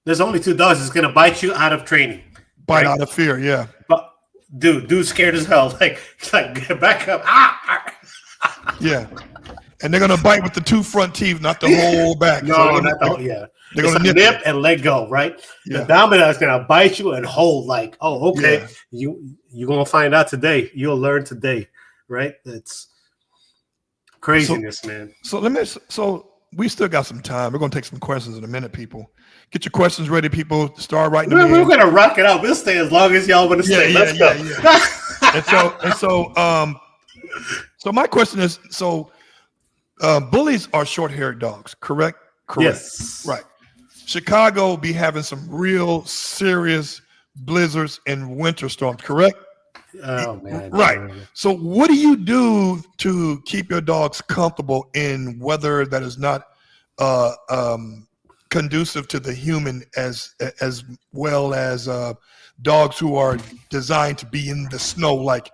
There's only 2 dogs that's gonna bite you out of training. Bite out of fear, yeah. But dude's scared as hell. Like get back up. Yeah. And they're gonna bite with the 2 front teeth, not the whole back. No, not the whole. Yeah. They're gonna nip and let go, right? Yeah. The dominant is gonna bite you and hold, like, oh, okay, you're gonna find out today. You'll learn today, right? It's craziness, man. So we still got some time. We're gonna take some questions in a minute, people. Get your questions ready, people. Start writing them in. We're gonna rock it out. We'll stay as long as y'all want to stay. Let's go. So my question is, bullies are short-haired dogs, correct? Yes. Right. Chicago be having some real serious blizzards and winter storms, correct? Oh, man. Right. So what do you do to keep your dogs comfortable in weather that is not conducive to the human as well as dogs who are designed to be in the snow, like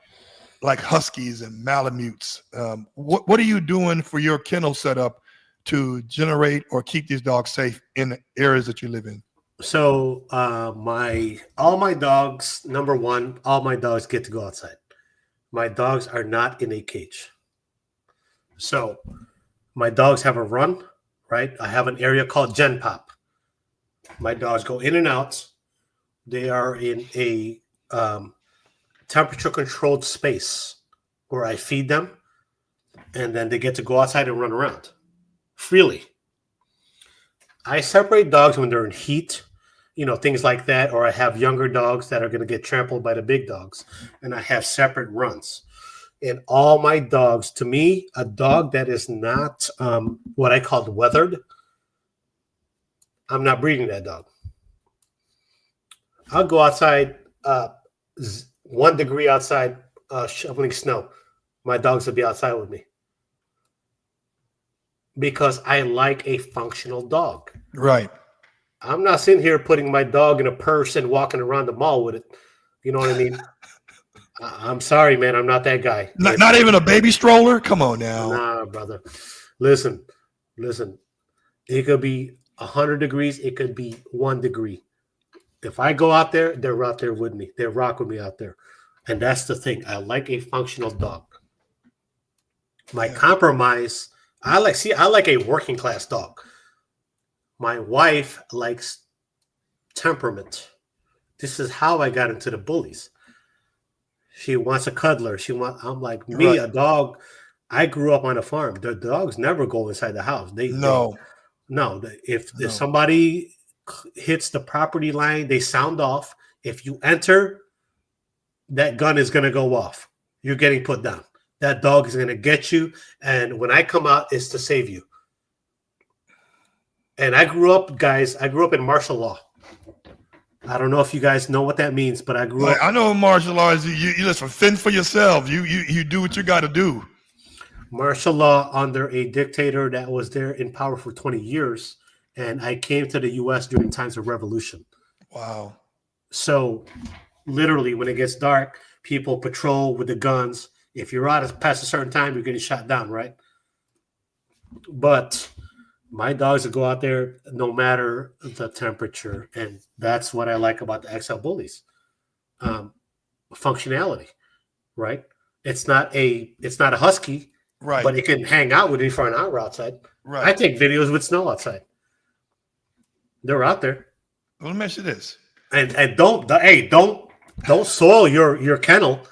huskies and malamutes. What are you doing for your kennel setup to generate or keep these dogs safe in the areas that you live in? So all my dogs, number one, all my dogs get to go outside. My dogs are not in a cage. So my dogs have a run, right? I have an area called Gen Pop. My dogs go in and out. They are in a temperature controlled space where I feed them, and then they get to go outside and run around freely. I separate dogs when they're in heat, things like that, or I have younger dogs that are going to get trampled by the big dogs, and I have separate runs. And all my dogs, to me, a dog that is not what I call weathered, I'm not breeding that dog. I'll go outside, 1 degree outside, shoveling snow. My dogs will be outside with me because I like a functional dog. Right. I'm not sitting here putting my dog in a purse and walking around the mall with it. You know what I mean? I'm sorry, man. I'm not that guy. Not even a baby stroller? Come on now. Nah, brother. Listen. It could be 100 degrees. It could be 1 degree. If I go out there, they're out there with me. They rock with me out there. And that's the thing. I like a functional dog. My compromise, I like a working class dog. My wife likes temperament. This is how I got into the bullies. She wants a cuddler. I'm like, me, right. A dog. I grew up on a farm. The dogs never go inside the house. If somebody hits the property line, they sound off. If you enter, that gun is going to go off. You're getting put down. That dog is going to get you. And when I come out, it's to save you. And I grew up in martial law. I don't know if you guys know what that means, but I grew up. I know martial law is you listen, fend for yourself. You do what you got to do. Martial law under a dictator that was there in power for 20 years. And I came to the U.S. during times of revolution. Wow. So literally when it gets dark, people patrol with the guns. If you're out past a certain time, you're getting shot down, right? But my dogs will go out there no matter the temperature. And that's what I like about the XL bullies. Functionality, right? It's not a husky, right? But it can hang out with me for an hour outside. Right. I take videos with snow outside. They're out there. Well, let me ask you this. And don't soil your kennel,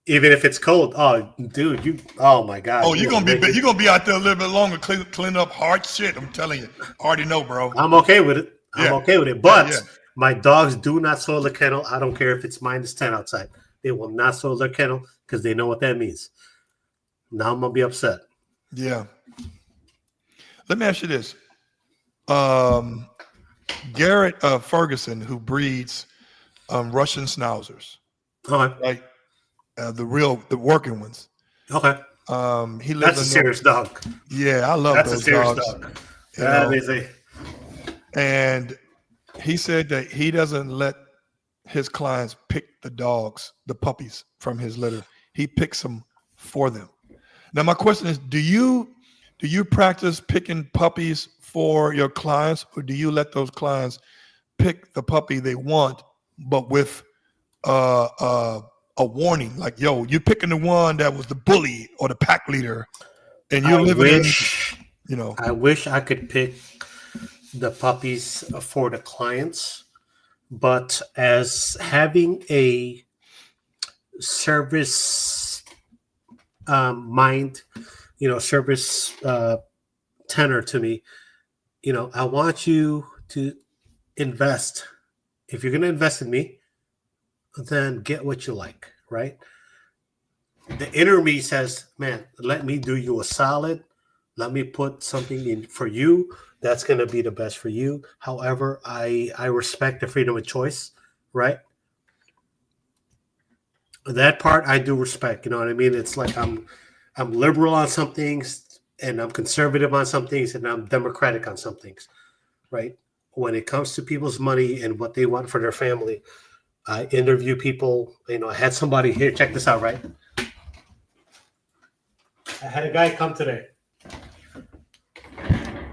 even if it's cold. Oh, dude, oh my God. Oh, you're gonna be out there a little bit longer, clean up hard shit. I'm telling you, I already know, bro. I'm okay with it. But my dogs do not soil the kennel. I don't care if it's -10 outside. They will not soil their kennel because they know what that means. Now I'm gonna be upset. Yeah. Let me ask you this. Garrett Ferguson, who breeds Russian Schnauzers. Okay. Right. The working ones. Okay. He lives That's a serious dog. Yeah, I love those dogs. Dog. That is a. And he said that he doesn't let his clients pick the puppies from his litter. He picks them for them. Now, my question is, do you practice picking puppies for your clients, or do you let those clients pick the puppy they want, but with a warning, like, yo, you're picking the one that was the bully or the pack leader, and you're I wish I could pick the puppies for the clients, but as having a service mind, service tenor to me, I want you to invest. If you're going to invest in me, then get what you like, right? The inner me says, man, let me do you a solid. Let me put something in for you that's going to be the best for you. However, I respect the freedom of choice, right? That part I do respect. You know what I mean? It's like I'm liberal on some things, and I'm conservative on some things, and I'm democratic on some things, right? When it comes to people's money and what they want for their family, I interview people. I had somebody here. Check this out, right? I had a guy come today.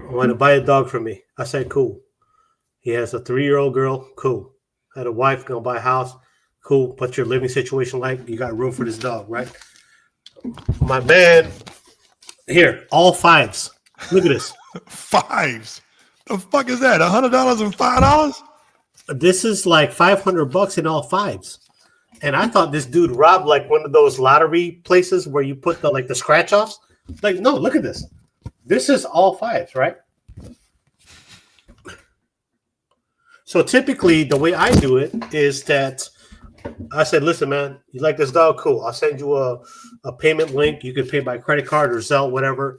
Want to buy a dog from me. I said, cool. He has a 3-year-old girl. Cool. Had a wife, gonna buy a house. Cool. What's your living situation like? You got room for this dog, right? My man, here, all 5s. Look at this. 5s. The fuck is that? $100 and $5? This is like $500 in all 5s. And I thought this dude robbed like one of those lottery places where you put the scratch offs. Like, no, look at this. This is all 5s, right? So typically the way I do it is that I said, listen, man, you like this dog? Cool. I'll send you a payment link. You can pay by credit card or Zelle, whatever.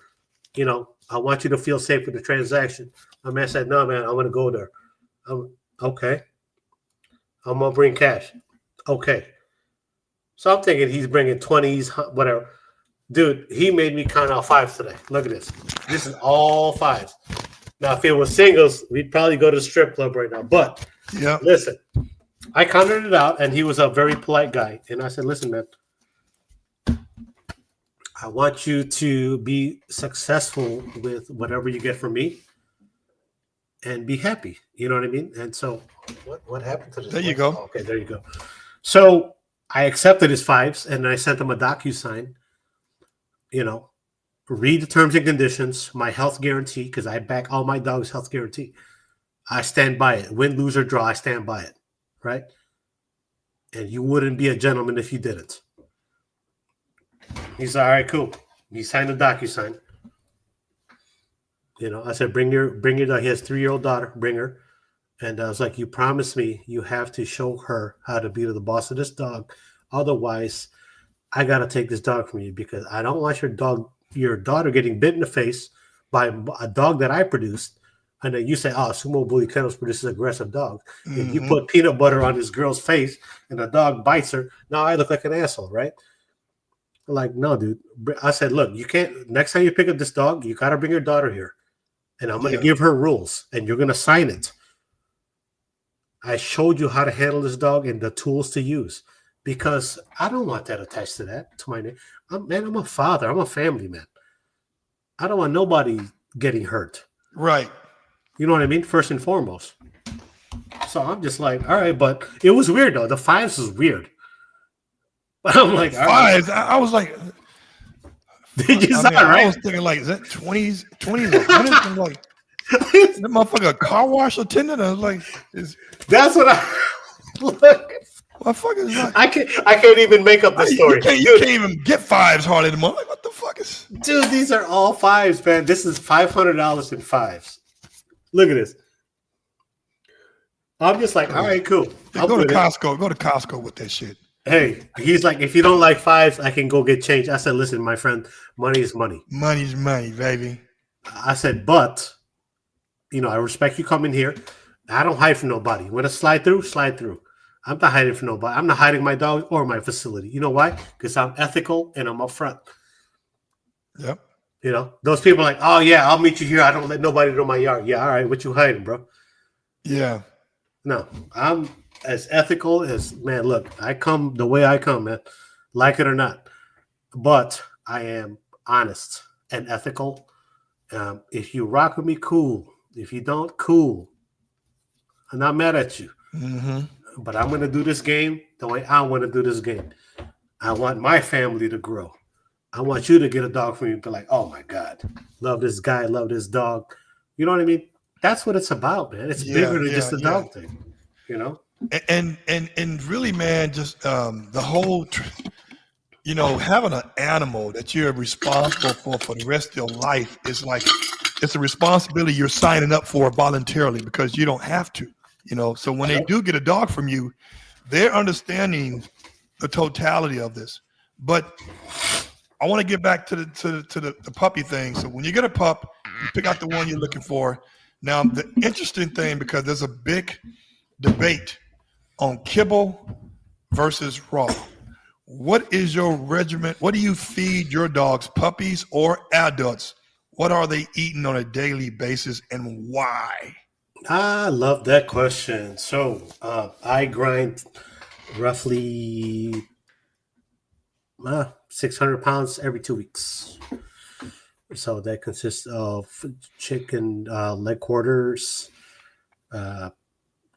I want you to feel safe with the transaction. My man said, no, man, I'm going to go there. Okay. I'm going to bring cash. Okay. So I'm thinking he's bringing 20s, whatever. Dude, he made me count out 5s today. Look at this. This is all 5s. Now, if it was singles, we'd probably go to the strip club right now. But yeah, listen, I counted it out, and he was a very polite guy. And I said, listen, man, I want you to be successful with whatever you get from me and be happy. You know what I mean? And so what happened to this? There you go. Okay, there you go. So I accepted his 5s, and I sent him a DocuSign. Read the terms and conditions, my health guarantee, because I back all my dogs' health guarantee. I stand by it. Win, lose, or draw, I stand by it. Right? And you wouldn't be a gentleman if you didn't. He's all right, cool. He signed the DocuSign. I said, bring your dog. He has a 3-year-old daughter, bring her. And I was like, you promised me you have to show her how to be the boss of this dog. Otherwise, I got to take this dog from you because I don't want your daughter getting bit in the face by a dog that I produced. And then you say, oh, Sumo Bully Kennels produces aggressive dogs. Mm-hmm. If you put peanut butter on this girl's face and the dog bites her, now I look like an asshole, right? Like, no, dude. I said, look, you can't, next time you pick up this dog, you got to bring your daughter here. And I'm going to give her rules and you're going to sign it. I showed you how to handle this dog and the tools to use. Because I don't want that attached to my name. I'm a father. I'm a family man. I don't want nobody getting hurt. Right. You know what I mean? First and foremost. So I'm just like, all right, but it was weird though. The 5s was weird. But I'm like, 5s. Right. I was like, did you sign right? I was thinking like, is that 20s, 100s? I'm like, that motherfucker a car wash attendant? I was like, that's what I look. What the fuck is that? I can't even make up the story. You can't even get 5s hardly anymore. Like, what the fuck is? Dude, these are all 5s, man. This is $500 in 5s. Look at this. I'm just like, all right, cool. Go to Costco. Go to Costco with that shit. Hey, he's like, if you don't like 5s, I can go get change. I said, listen, my friend, money is money. Money's money, baby. I said, but, I respect you coming here. I don't hide from nobody. You want to slide through? Slide through. I'm not hiding from nobody. I'm not hiding my dog or my facility. You know why? Because I'm ethical and I'm upfront. Yep. Those people are like, oh, yeah, I'll meet you here. I don't let nobody know my yard. Yeah, all right. What you hiding, bro? Yeah. No, I'm as ethical as, man, look, I come the way I come, man, like it or not. But I am honest and ethical. If you rock with me, cool. If you don't, cool. I'm not mad at you. Mm-hmm. But I'm going to do this game the way I want to do this game. I want my family to grow. I want you to get a dog from me and be like, oh, my God, love this guy, love this dog. You know what I mean? That's what it's about, man. It's bigger than just the dog thing, And really, man, just the whole, having an animal that you're responsible for the rest of your life is like, it's a responsibility you're signing up for voluntarily because you don't have to. So when they do get a dog from you, they're understanding the totality of this. But I want to get back to the puppy thing. So when you get a pup, you pick out the one you're looking for. Now, the interesting thing, because there's a big debate on kibble versus raw. What is your regimen? What do you feed your dogs, puppies or adults? What are they eating on a daily basis and why? I love that question. So I grind roughly 600 pounds every 2 weeks. So that consists of chicken leg quarters,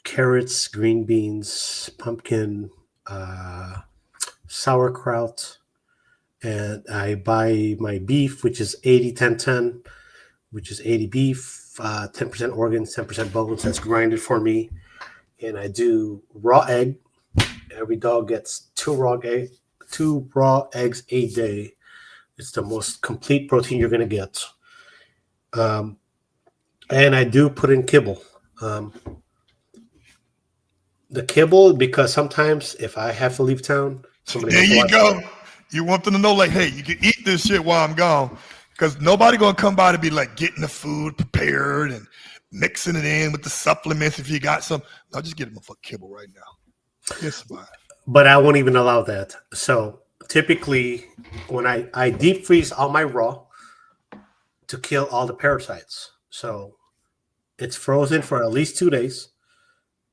carrots, green beans, pumpkin, sauerkraut, and I buy my beef, which is 80-10-10, which is 80 beef, 10% organs, 10% bones. That's grinded for me. And I do raw egg. Every dog gets two raw eggs a day. It's the most complete protein you're going to get. And I do put in kibble. The kibble, because sometimes if I have to leave town, There you go. You want them to know, like, hey, you can eat this shit while I'm gone, because nobody gonna come by to be like getting the food prepared and mixing it in with the supplements if you got some. No, just get them a fuck kibble right now. It's fine. But I won't even allow that. So typically, when I deep freeze all my raw to kill all the parasites. So it's frozen for at least 2 days.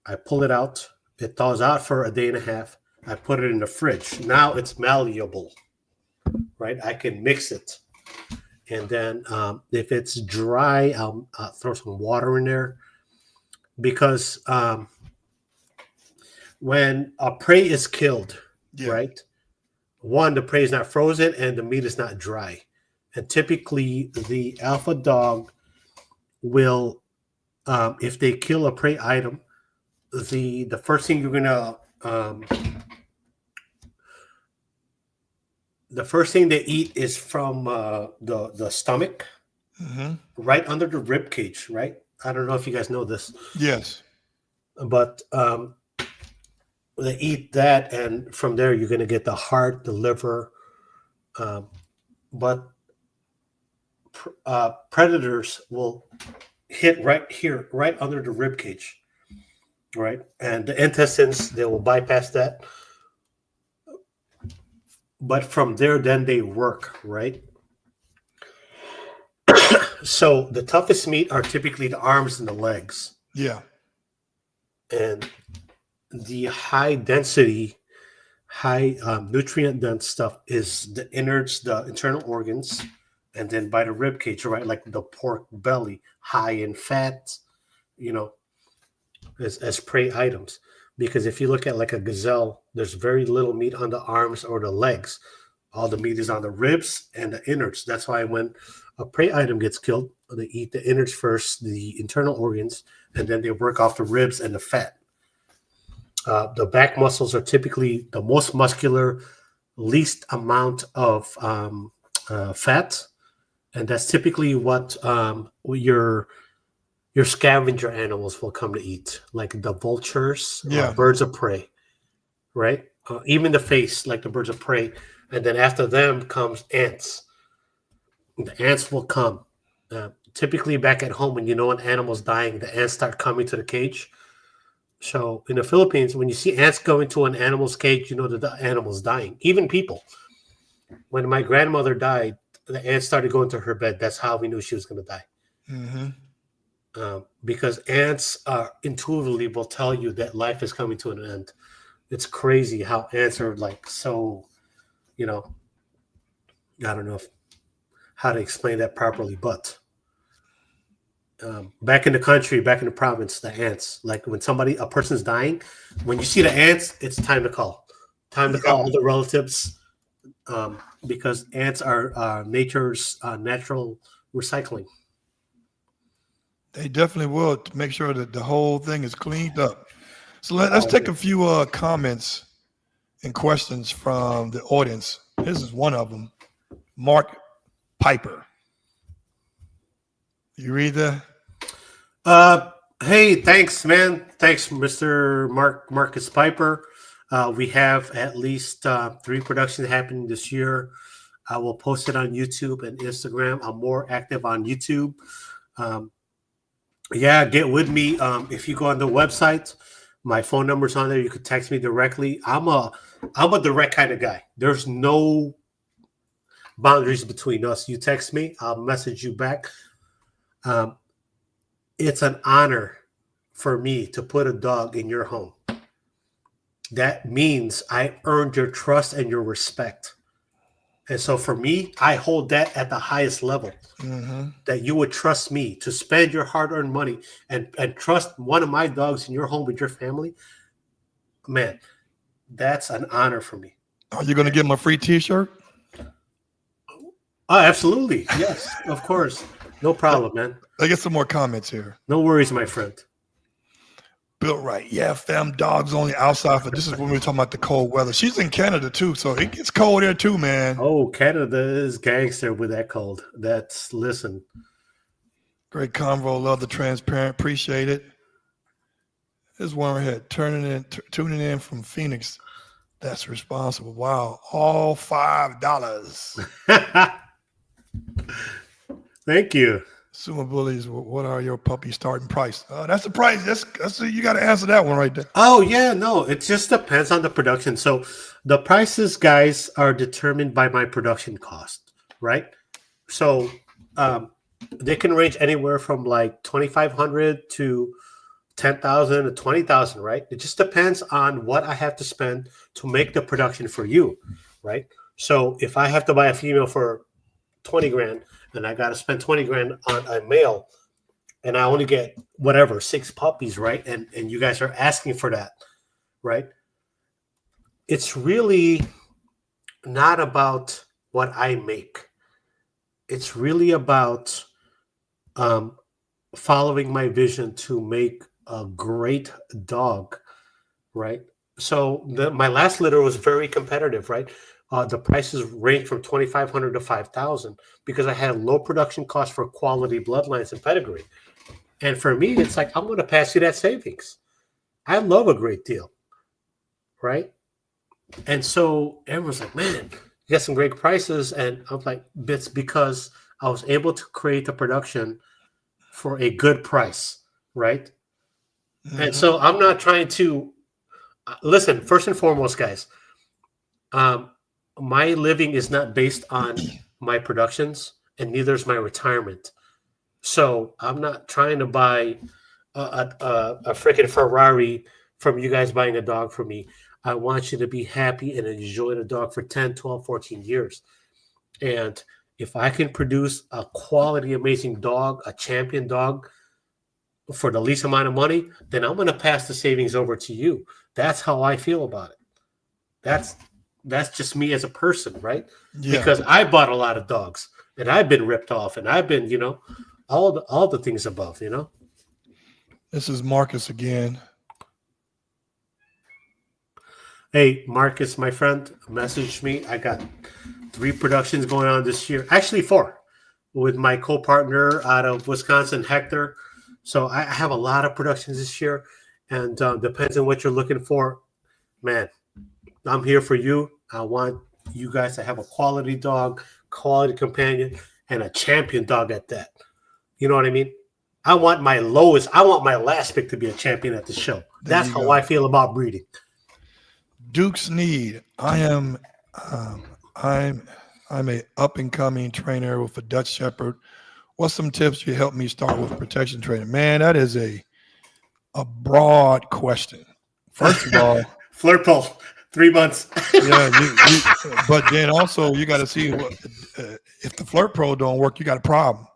I pull it out. It thaws out for a day and a half. I put it in the fridge. Now it's malleable, right? I can mix it. And then if it's dry, I'll throw some water in there. Because when a prey is killed, right? One, the prey is not frozen and the meat is not dry. And typically the alpha dog will, if they kill a prey item, the first thing you're gonna the first thing they eat is from the stomach, right under the rib cage, right? I don't know if you guys know this. Yes. But they eat that, and from there you're gonna get the heart, the liver. But predators will hit right here, right under the rib cage, right? And the intestines, they will bypass that. But from there, then they work, right? So the toughest meat are typically the arms and the legs. Yeah. And the high density, high nutrient dense stuff is the innards, the internal organs, and then by the rib cage, right? Like the pork belly, high in fat, as prey items. Because if you look at like a gazelle, there's very little meat on the arms or the legs. All the meat is on the ribs and the innards. That's why when a prey item gets killed, they eat the innards first, the internal organs, and then they work off the ribs and the fat. The back muscles are typically the most muscular, least amount of fat, and that's typically what your scavenger animals will come to eat, like the vultures, birds of prey, right? Even the face, like the birds of prey. And then after them comes ants. The ants will come. Typically back at home, when you know an animal's dying, the ants start coming to the cage. So in the Philippines, when you see ants go into an animal's cage, you know that the animal's dying. Even people. When my grandmother died, the ants started going to her bed. That's how we knew she was going to die. Mm-hmm. Because ants intuitively will tell you that life is coming to an end. It's crazy how ants are like so, I don't know how to explain that properly, but back in the country, back in the province, the ants, like when a person's dying, when you see the ants, it's time to call. Time to call all the relatives, because ants are nature's natural recycling. They definitely will, to make sure that the whole thing is cleaned up. So let's take a few comments and questions from the audience. This is one of them. Mark Piper. You read that? Hey, thanks, man. Thanks, Mr. Marcus Piper. We have at least 3 productions happening this year. I will post it on YouTube and Instagram. I'm more active on YouTube. Get with me. If you go on the website, my phone number's on there. You could text me directly. I'm a direct kind of guy. There's no boundaries between us. You text me, I'll message you back. It's an honor for me to put a dog in your home. That means I earned your trust and your respect. And so for me, I hold that at the highest level. That you would trust me to spend your hard-earned money and trust one of my dogs in your home with your family. Man, that's an honor for me. Are you going to give him a free T-shirt? Oh, absolutely. Yes, of course. No problem, man. Let's get some more comments here. No worries, my friend. Bill Wright, yeah, fam, dogs only outside. This is when we were talking about the cold weather. She's in Canada too, so it gets cold there too, man. Oh, Canada is gangster with that cold. Listen. Great convo, love the transparent, appreciate it. There's one right here, tuning in from Phoenix. That's responsible. Wow, all $5. Thank you. Sumo Bullies, what are your puppy starting price? That's the price. That's you got to answer that one right there. Oh yeah, no, it just depends on the production. So the prices, guys, are determined by my production cost, right? So they can range anywhere from like 2,500 to 10,000 to 20,000, right? It just depends on what I have to spend to make the production for you, right? So if I have to buy a female for 20 grand, and I got to spend 20 grand on a male, and I only get whatever, 6 puppies, right? And you guys are asking for that, right? It's really not about what I make. It's really about following my vision to make a great dog, right? So my last litter was very competitive, right? The prices range from 2,500 to 5,000 because I had low production costs for quality bloodlines and pedigree. And for me, it's like, I'm going to pass you that savings. I love a great deal, right? And so everyone's like, man, you got some great prices. And I'm like, it's because I was able to create the production for a good price, right? And so I'm not trying to, listen, first and foremost, guys, my living is not based on my productions, and neither is my retirement. So I'm not trying to buy a freaking Ferrari from you guys buying a dog for me. I want you to be happy and enjoy the dog for 10, 12, 14 years. And if I can produce a quality, amazing dog, a champion dog for the least amount of money, then I'm going to pass the savings over to you. That's how I feel about it. That's just me as a person, right? Yeah. Because I bought a lot of dogs and I've been ripped off and I've been, all the things above, This is Marcus again. Hey, Marcus, my friend, message me. I got 3 productions going on this year. Actually 4 with my co-partner out of Wisconsin, Hector. So I have a lot of productions this year, and depends on what you're looking for. Man, I'm here for you. I want you guys to have a quality dog, quality companion, and a champion dog at that. You know what I mean? I want my last pick to be a champion at the show. That's how I feel about breeding. Duke's Need. I'm a up and coming trainer with a Dutch Shepherd. What's some tips you help me start with protection training? Man, that is a broad question. First of all, flirt pole, 3 months. Yeah, but then also you got to see what if the flirt pro don't work, you got a problem.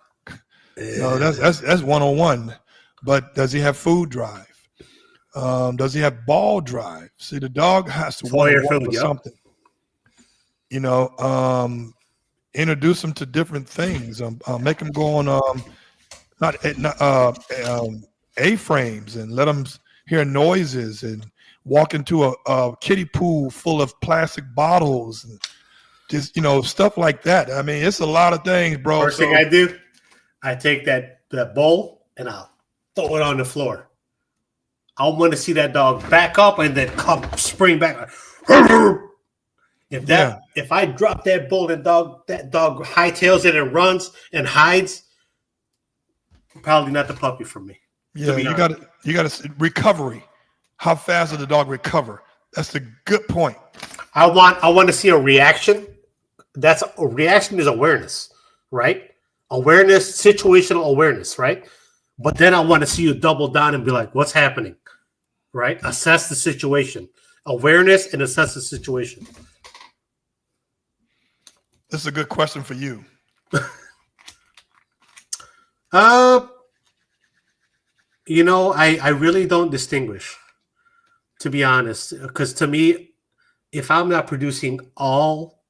That's 101. But does he have food drive? Does he have ball drive? See, the dog has to want something. Introduce them to different things. Make them go on A-frames and let them hear noises and walk into a kiddie pool full of plastic bottles and just stuff like that. I mean, it's a lot of things, bro. First thing I do, I take that bowl and I'll throw it on the floor. I want to see that dog back up and then come spring back. If I drop that bowl and that dog hightails it and runs and hides, probably not the puppy for me. Yeah, you got to recovery. How fast does the dog recover? That's a good point. I want to see a reaction That's a reaction is awareness, right? Awareness, situational awareness, right? But then I want to see you double down and be like, what's happening, right? Assess the situation, awareness, and assess the situation. This is a good question for you. You know, I really don't distinguish, to be honest, because to me, if I'm not producing all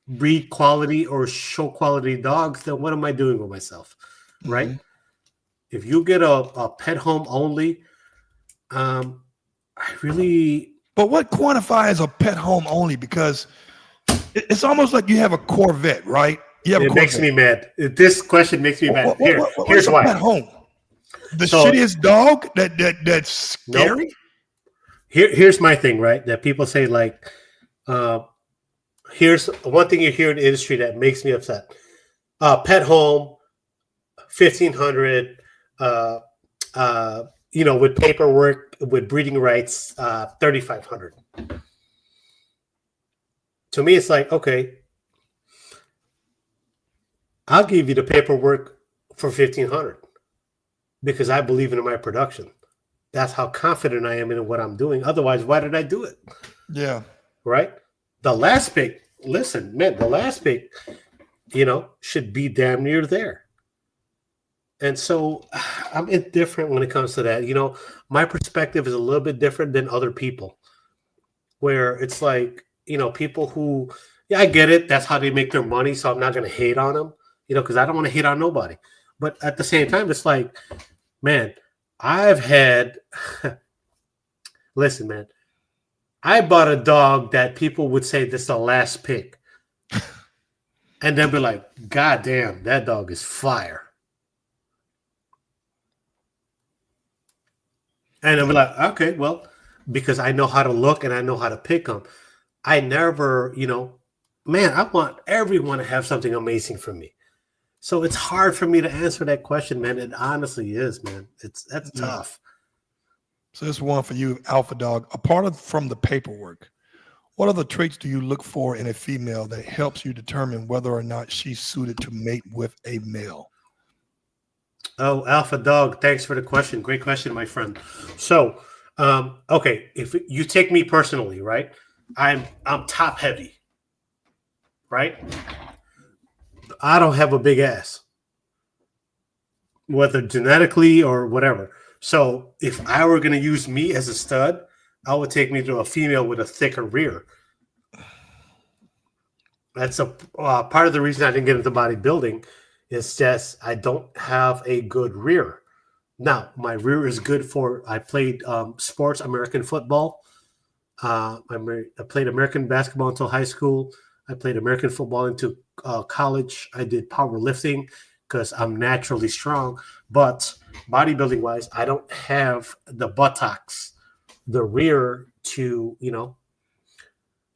breed quality or show quality dogs, then what am I doing with myself, right? If you get a pet home only, I really. But what quantifies a pet home only? Because it's almost like you have a Corvette, right? You have it makes me mad. This question makes me mad. Here's why. Pet home? The shittiest dog that's scary? Nope. Here's my thing, right? That people say, like, here's one thing you hear in the industry that makes me upset. Pet home, 1,500, you know, with paperwork, with breeding rights, 3,500. To me, it's like, okay, I'll give you the paperwork for 1,500 because I believe in my production. That's how confident I am in what I'm doing. Otherwise, why did I do it? Yeah. Right? The last pick, listen, man, the last pick, you know, should be damn near there. And so I'm indifferent when it comes to that. You know, my perspective is a little bit different than other people, where it's like, you know, people who, yeah, I get it. That's how they make their money. So I'm not going to hate on them, you know, because I don't want to hate on nobody. But at the same time, it's like, man, I've had, listen, man, I bought a dog that people would say this is the last pick. And then be like, God damn, that dog is fire. And I'll be like, okay, well, because I know how to look and I know how to pick them. I never, you know, man, I want everyone to have something amazing from me. So it's hard for me to answer that question, man. It honestly is, man. That's tough. So this one for you, Alpha Dog. Apart from the paperwork, what other traits do you look for in a female that helps you determine whether or not she's suited to mate with a male? Oh, Alpha Dog, thanks for the question. Great question, my friend. So, okay, if you take me personally, right? I'm top heavy, right? I don't have a big ass, whether genetically or whatever. So if I were going to use me as a stud, I would take me to a female with a thicker rear. That's a part of the reason I didn't get into bodybuilding. It's just I don't have a good rear. Now, my rear is good for, I played sports, American football. I played American basketball until high school. I played American football into college. I did powerlifting because I'm naturally strong. But bodybuilding wise, I don't have the buttocks, the rear to, you know,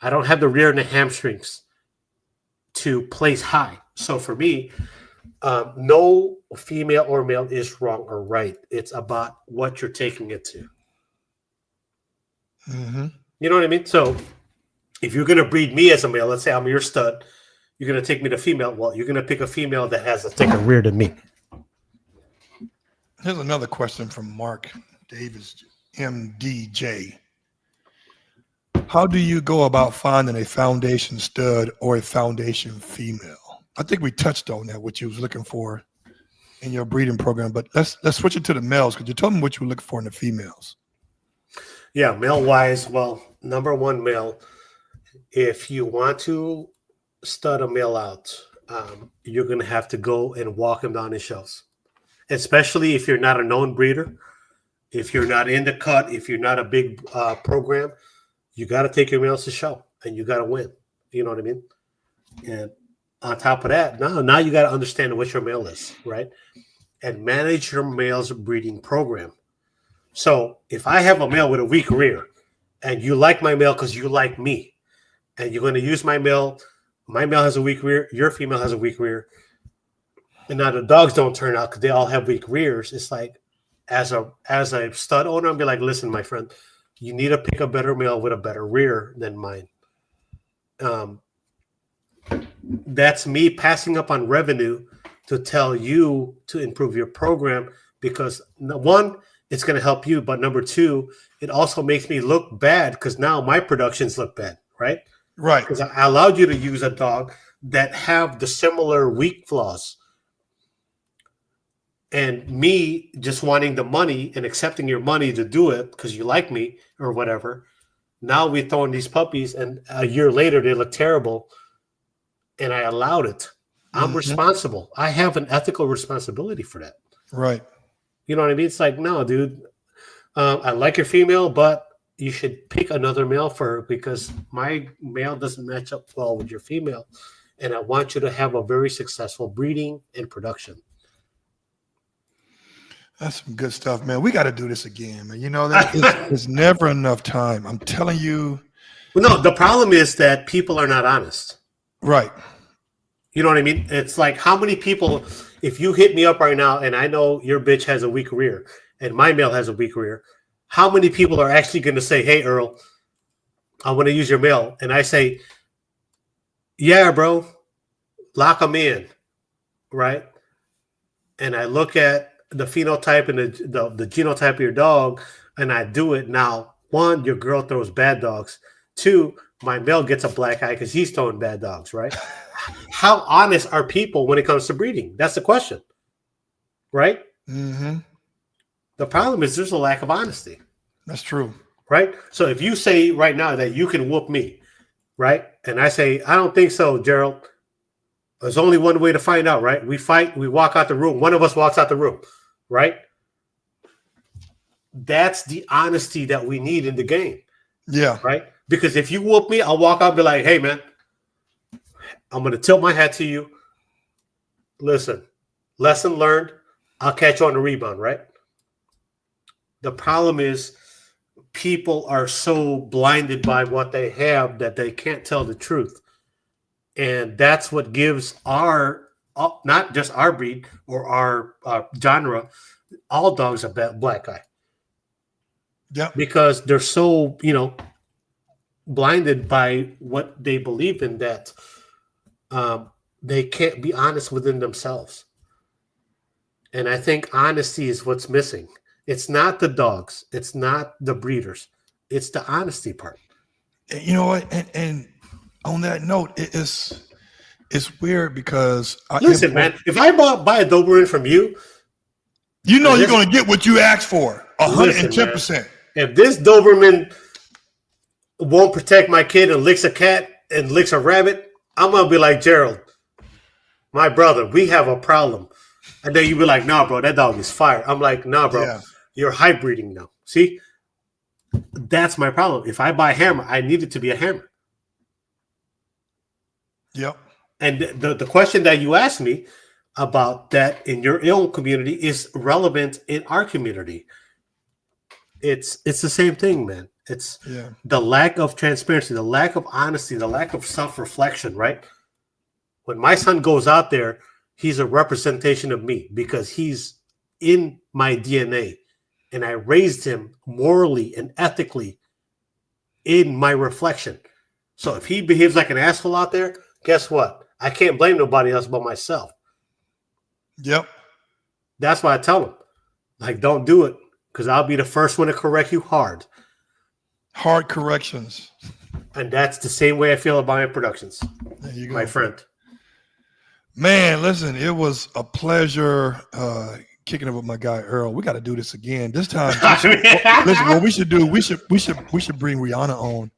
I don't have the rear and the hamstrings to place high. So for me, no female or male is wrong or right. It's about what you're taking it to. Mm-hmm. You know what I mean? So if you're going to breed me as a male, let's say I'm your stud, you're going to take me to female. Well, you're going to pick a female that has a thicker rear than me. Here's another question from Mark Davis, MDJ. How do you go about finding a foundation stud or a foundation female? I think we touched on that, what you was looking for in your breeding program, but let's switch it to the males because you told me what you were looking for in the females. Yeah, male wise, well, number one, male. If you want to stud a male out, you're going to have to go and walk him down his shows, especially if you're not a known breeder. If you're not in the cut, if you're not a big program, you got to take your males to show and you got to win. You know what I mean? And on top of that, now you got to understand what your male is, right? And manage your male's breeding program. So if I have a male with a weak rear and you like my male because you like me and you're going to use my male has a weak rear, your female has a weak rear. And now the dogs don't turn out because they all have weak rears. It's like, as a stud owner, I'll be like, listen, my friend, you need to pick a better male with a better rear than mine. that's me passing up on revenue to tell you to improve your program because one, it's going to help you, but number two, it also makes me look bad because now my productions look bad, right? Right. Because I allowed you to use a dog that have the similar weak flaws. And me just wanting the money and accepting your money to do it because you like me or whatever. Now we're throwing these puppies, and a year later they look terrible. And I allowed it. I'm responsible. I have an ethical responsibility for that. Right. You know what I mean? It's like, no, dude, I like your female, but you should pick another male for her because my male doesn't match up well with your female. And I want you to have a very successful breeding and production. That's some good stuff, man. We got to do this again, man. You know, there's never enough time. I'm telling you. Well, no, the problem is that people are not honest. Right. You know what I mean? It's like how many people, if you hit me up right now and I know your bitch has a weak rear and my male has a weak rear, how many people are actually going to say, hey, Earl, I want to use your male? And I say, yeah, bro, lock them in, right? And I look at the phenotype and the genotype of your dog, and I do it. Now, one, your girl throws bad dogs. Two, my male gets a black eye because he's throwing bad dogs, right? How honest are people when it comes to breeding? That's the question, right? Mm-hmm. The problem is there's a lack of honesty. That's true. Right? So if you say right now that you can whoop me, right? And I say, I don't think so, Gerald. There's only one way to find out, right? We fight, we walk out the room. One of us walks out the room, right? That's the honesty that we need in the game. Yeah. Right? Because if you whoop me, I'll walk out and be like, hey, man, I'm going to tilt my hat to you. Listen, lesson learned. I'll catch you on the rebound, right? The problem is people are so blinded by what they have that they can't tell the truth. And that's what gives our, not just our breed or our genre, all dogs a black eye. Yeah. Because they're so, blinded by what they believe in that they can't be honest within themselves. And I think honesty is what's missing. It's not the dogs. It's not the breeders. It's the honesty part. You know what? And on that note, it's weird because listen, man. If I buy a Doberman from you, you know you're going to get what you asked for, 110%. If this Doberman won't protect my kid and licks a cat and licks a rabbit, I'm gonna be like, Gerald, my brother, we have a problem. And then you be like, nah, bro, that dog is fire. I'm like, nah, bro, you're hybriding now. See, that's my problem. If I buy a hammer, I need it to be a hammer. Yep. And the question that you asked me about that in your own community is relevant in our community. It's the same thing, man. It's the lack of transparency, the lack of honesty, the lack of self-reflection, right? When my son goes out there, he's a representation of me because he's in my DNA. And I raised him morally and ethically in my reflection. So if he behaves like an asshole out there, guess what? I can't blame nobody else but myself. Yep. That's why I tell him, like, don't do it because I'll be the first one to correct you hard. Hard corrections. And that's the same way I feel about my productions. There you go. My friend. Man, listen, it was a pleasure kicking it with my guy Earl. We got to do this again. This time, listen, what we should do, we should bring Rihanna on.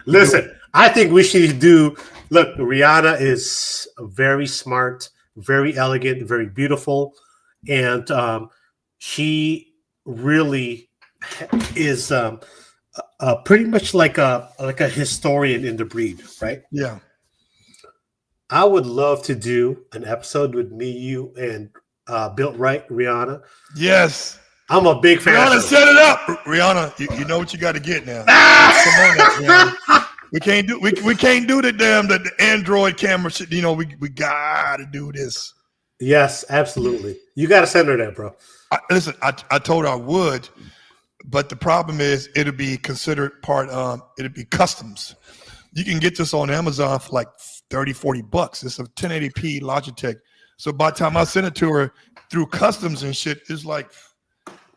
Listen, I think we should do. Look, Rihanna is very smart, very elegant, very beautiful, and she really is pretty much like a historian in the breed, right? Yeah. I would love to do an episode with me, you, and Built Right, Rihanna. Yes. I'm a big fan. Rihanna, set it up. Rihanna, you know what you got to get now. Come on now, Rihanna. We can't do the Android camera shit. You know, we got to do this. Yes, absolutely. You got to send her that, bro. Listen, I told her I would, but the problem is it'll be considered it'll be customs. You can get this on Amazon for like 30, 40 bucks. It's a 1080p Logitech. So by the time I send it to her through customs and shit, it's like,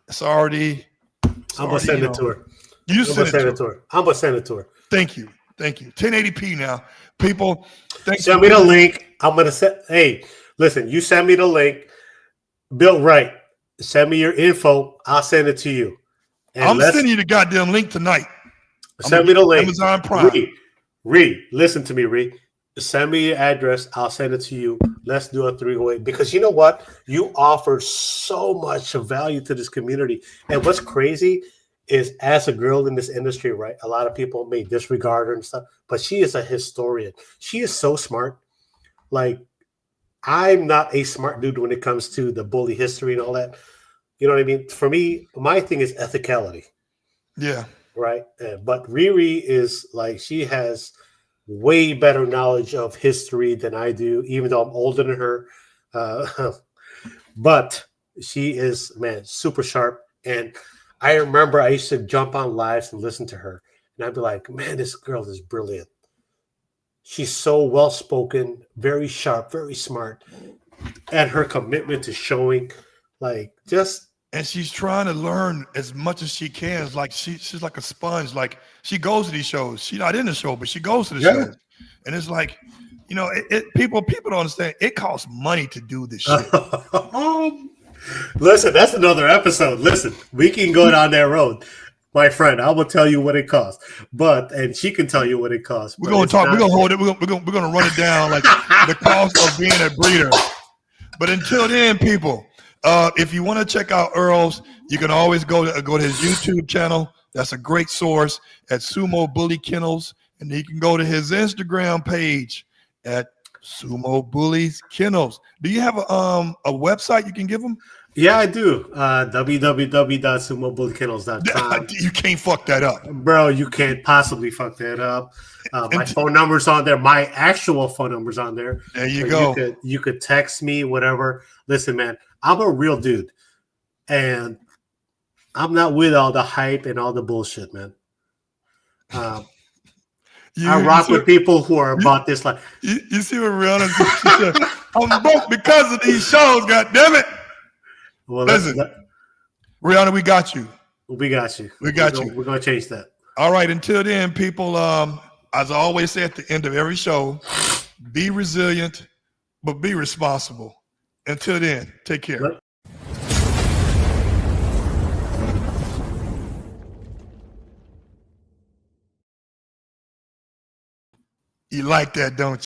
it's already. I'm gonna send it to her. You send it to her. I'm gonna send it to her. Thank you. 1080p now. People, send me the link. I'm gonna send. Hey, listen, you send me the link. Built right. Send me your info. I'll send it to you. And I'm sending you the goddamn link tonight. Send me the link. Amazon Prime. Ree, listen to me, Ree. Send me your address. I'll send it to you. Let's do a 3-way, because you know what? You offer so much value to this community. And what's crazy is, as a girl in this industry, right? A lot of people may disregard her and stuff, but she is a historian. She is so smart. Like, I'm not a smart dude when it comes to the bully history and all that. You know what I mean? For me, my thing is ethicality. Yeah. Right. But Riri is like, she has way better knowledge of history than I do, even though I'm older than her. But she is, man, super sharp. And I remember I used to jump on lives and listen to her. And I'd be like, man, this girl is brilliant. She's so well-spoken, very sharp, very smart. And her commitment to showing, like, just... And she's trying to learn as much as she can. It's like she's like a sponge. Like, she goes to these shows. She's not in the show, but she goes to the shows. And it's like, you know, people don't understand. It costs money to do this shit. Listen, that's another episode. Listen, we can go down that road. My friend, I will tell you what it costs. And she can tell you what it costs. We're gonna talk. We're gonna hold it. We're gonna run it down, like the cost of being a breeder. But until then, people, if you want to check out Earl's, you can always go to his YouTube channel. That's a great source at Sumo Bully Kennels, and you can go to his Instagram page at Sumo Bully Kennels. Do you have a website you can give them? Yeah, I do. www.sumobullykennels.com. You can't fuck that up. Bro, you can't possibly fuck that up. My phone number's on there. My actual phone number's on there. There you go. You could text me, whatever. Listen, man, I'm a real dude. And I'm not with all the hype and all the bullshit, man. I rock with people who are about this. Like, you see what Rihanna said? I'm broke because of these shows, goddammit. Well, listen, Rihanna, we got you. We got you. We got you. We're going to change that. All right. Until then, people, as I always say at the end of every show, be resilient, but be responsible. Until then, take care. You like that, don't you?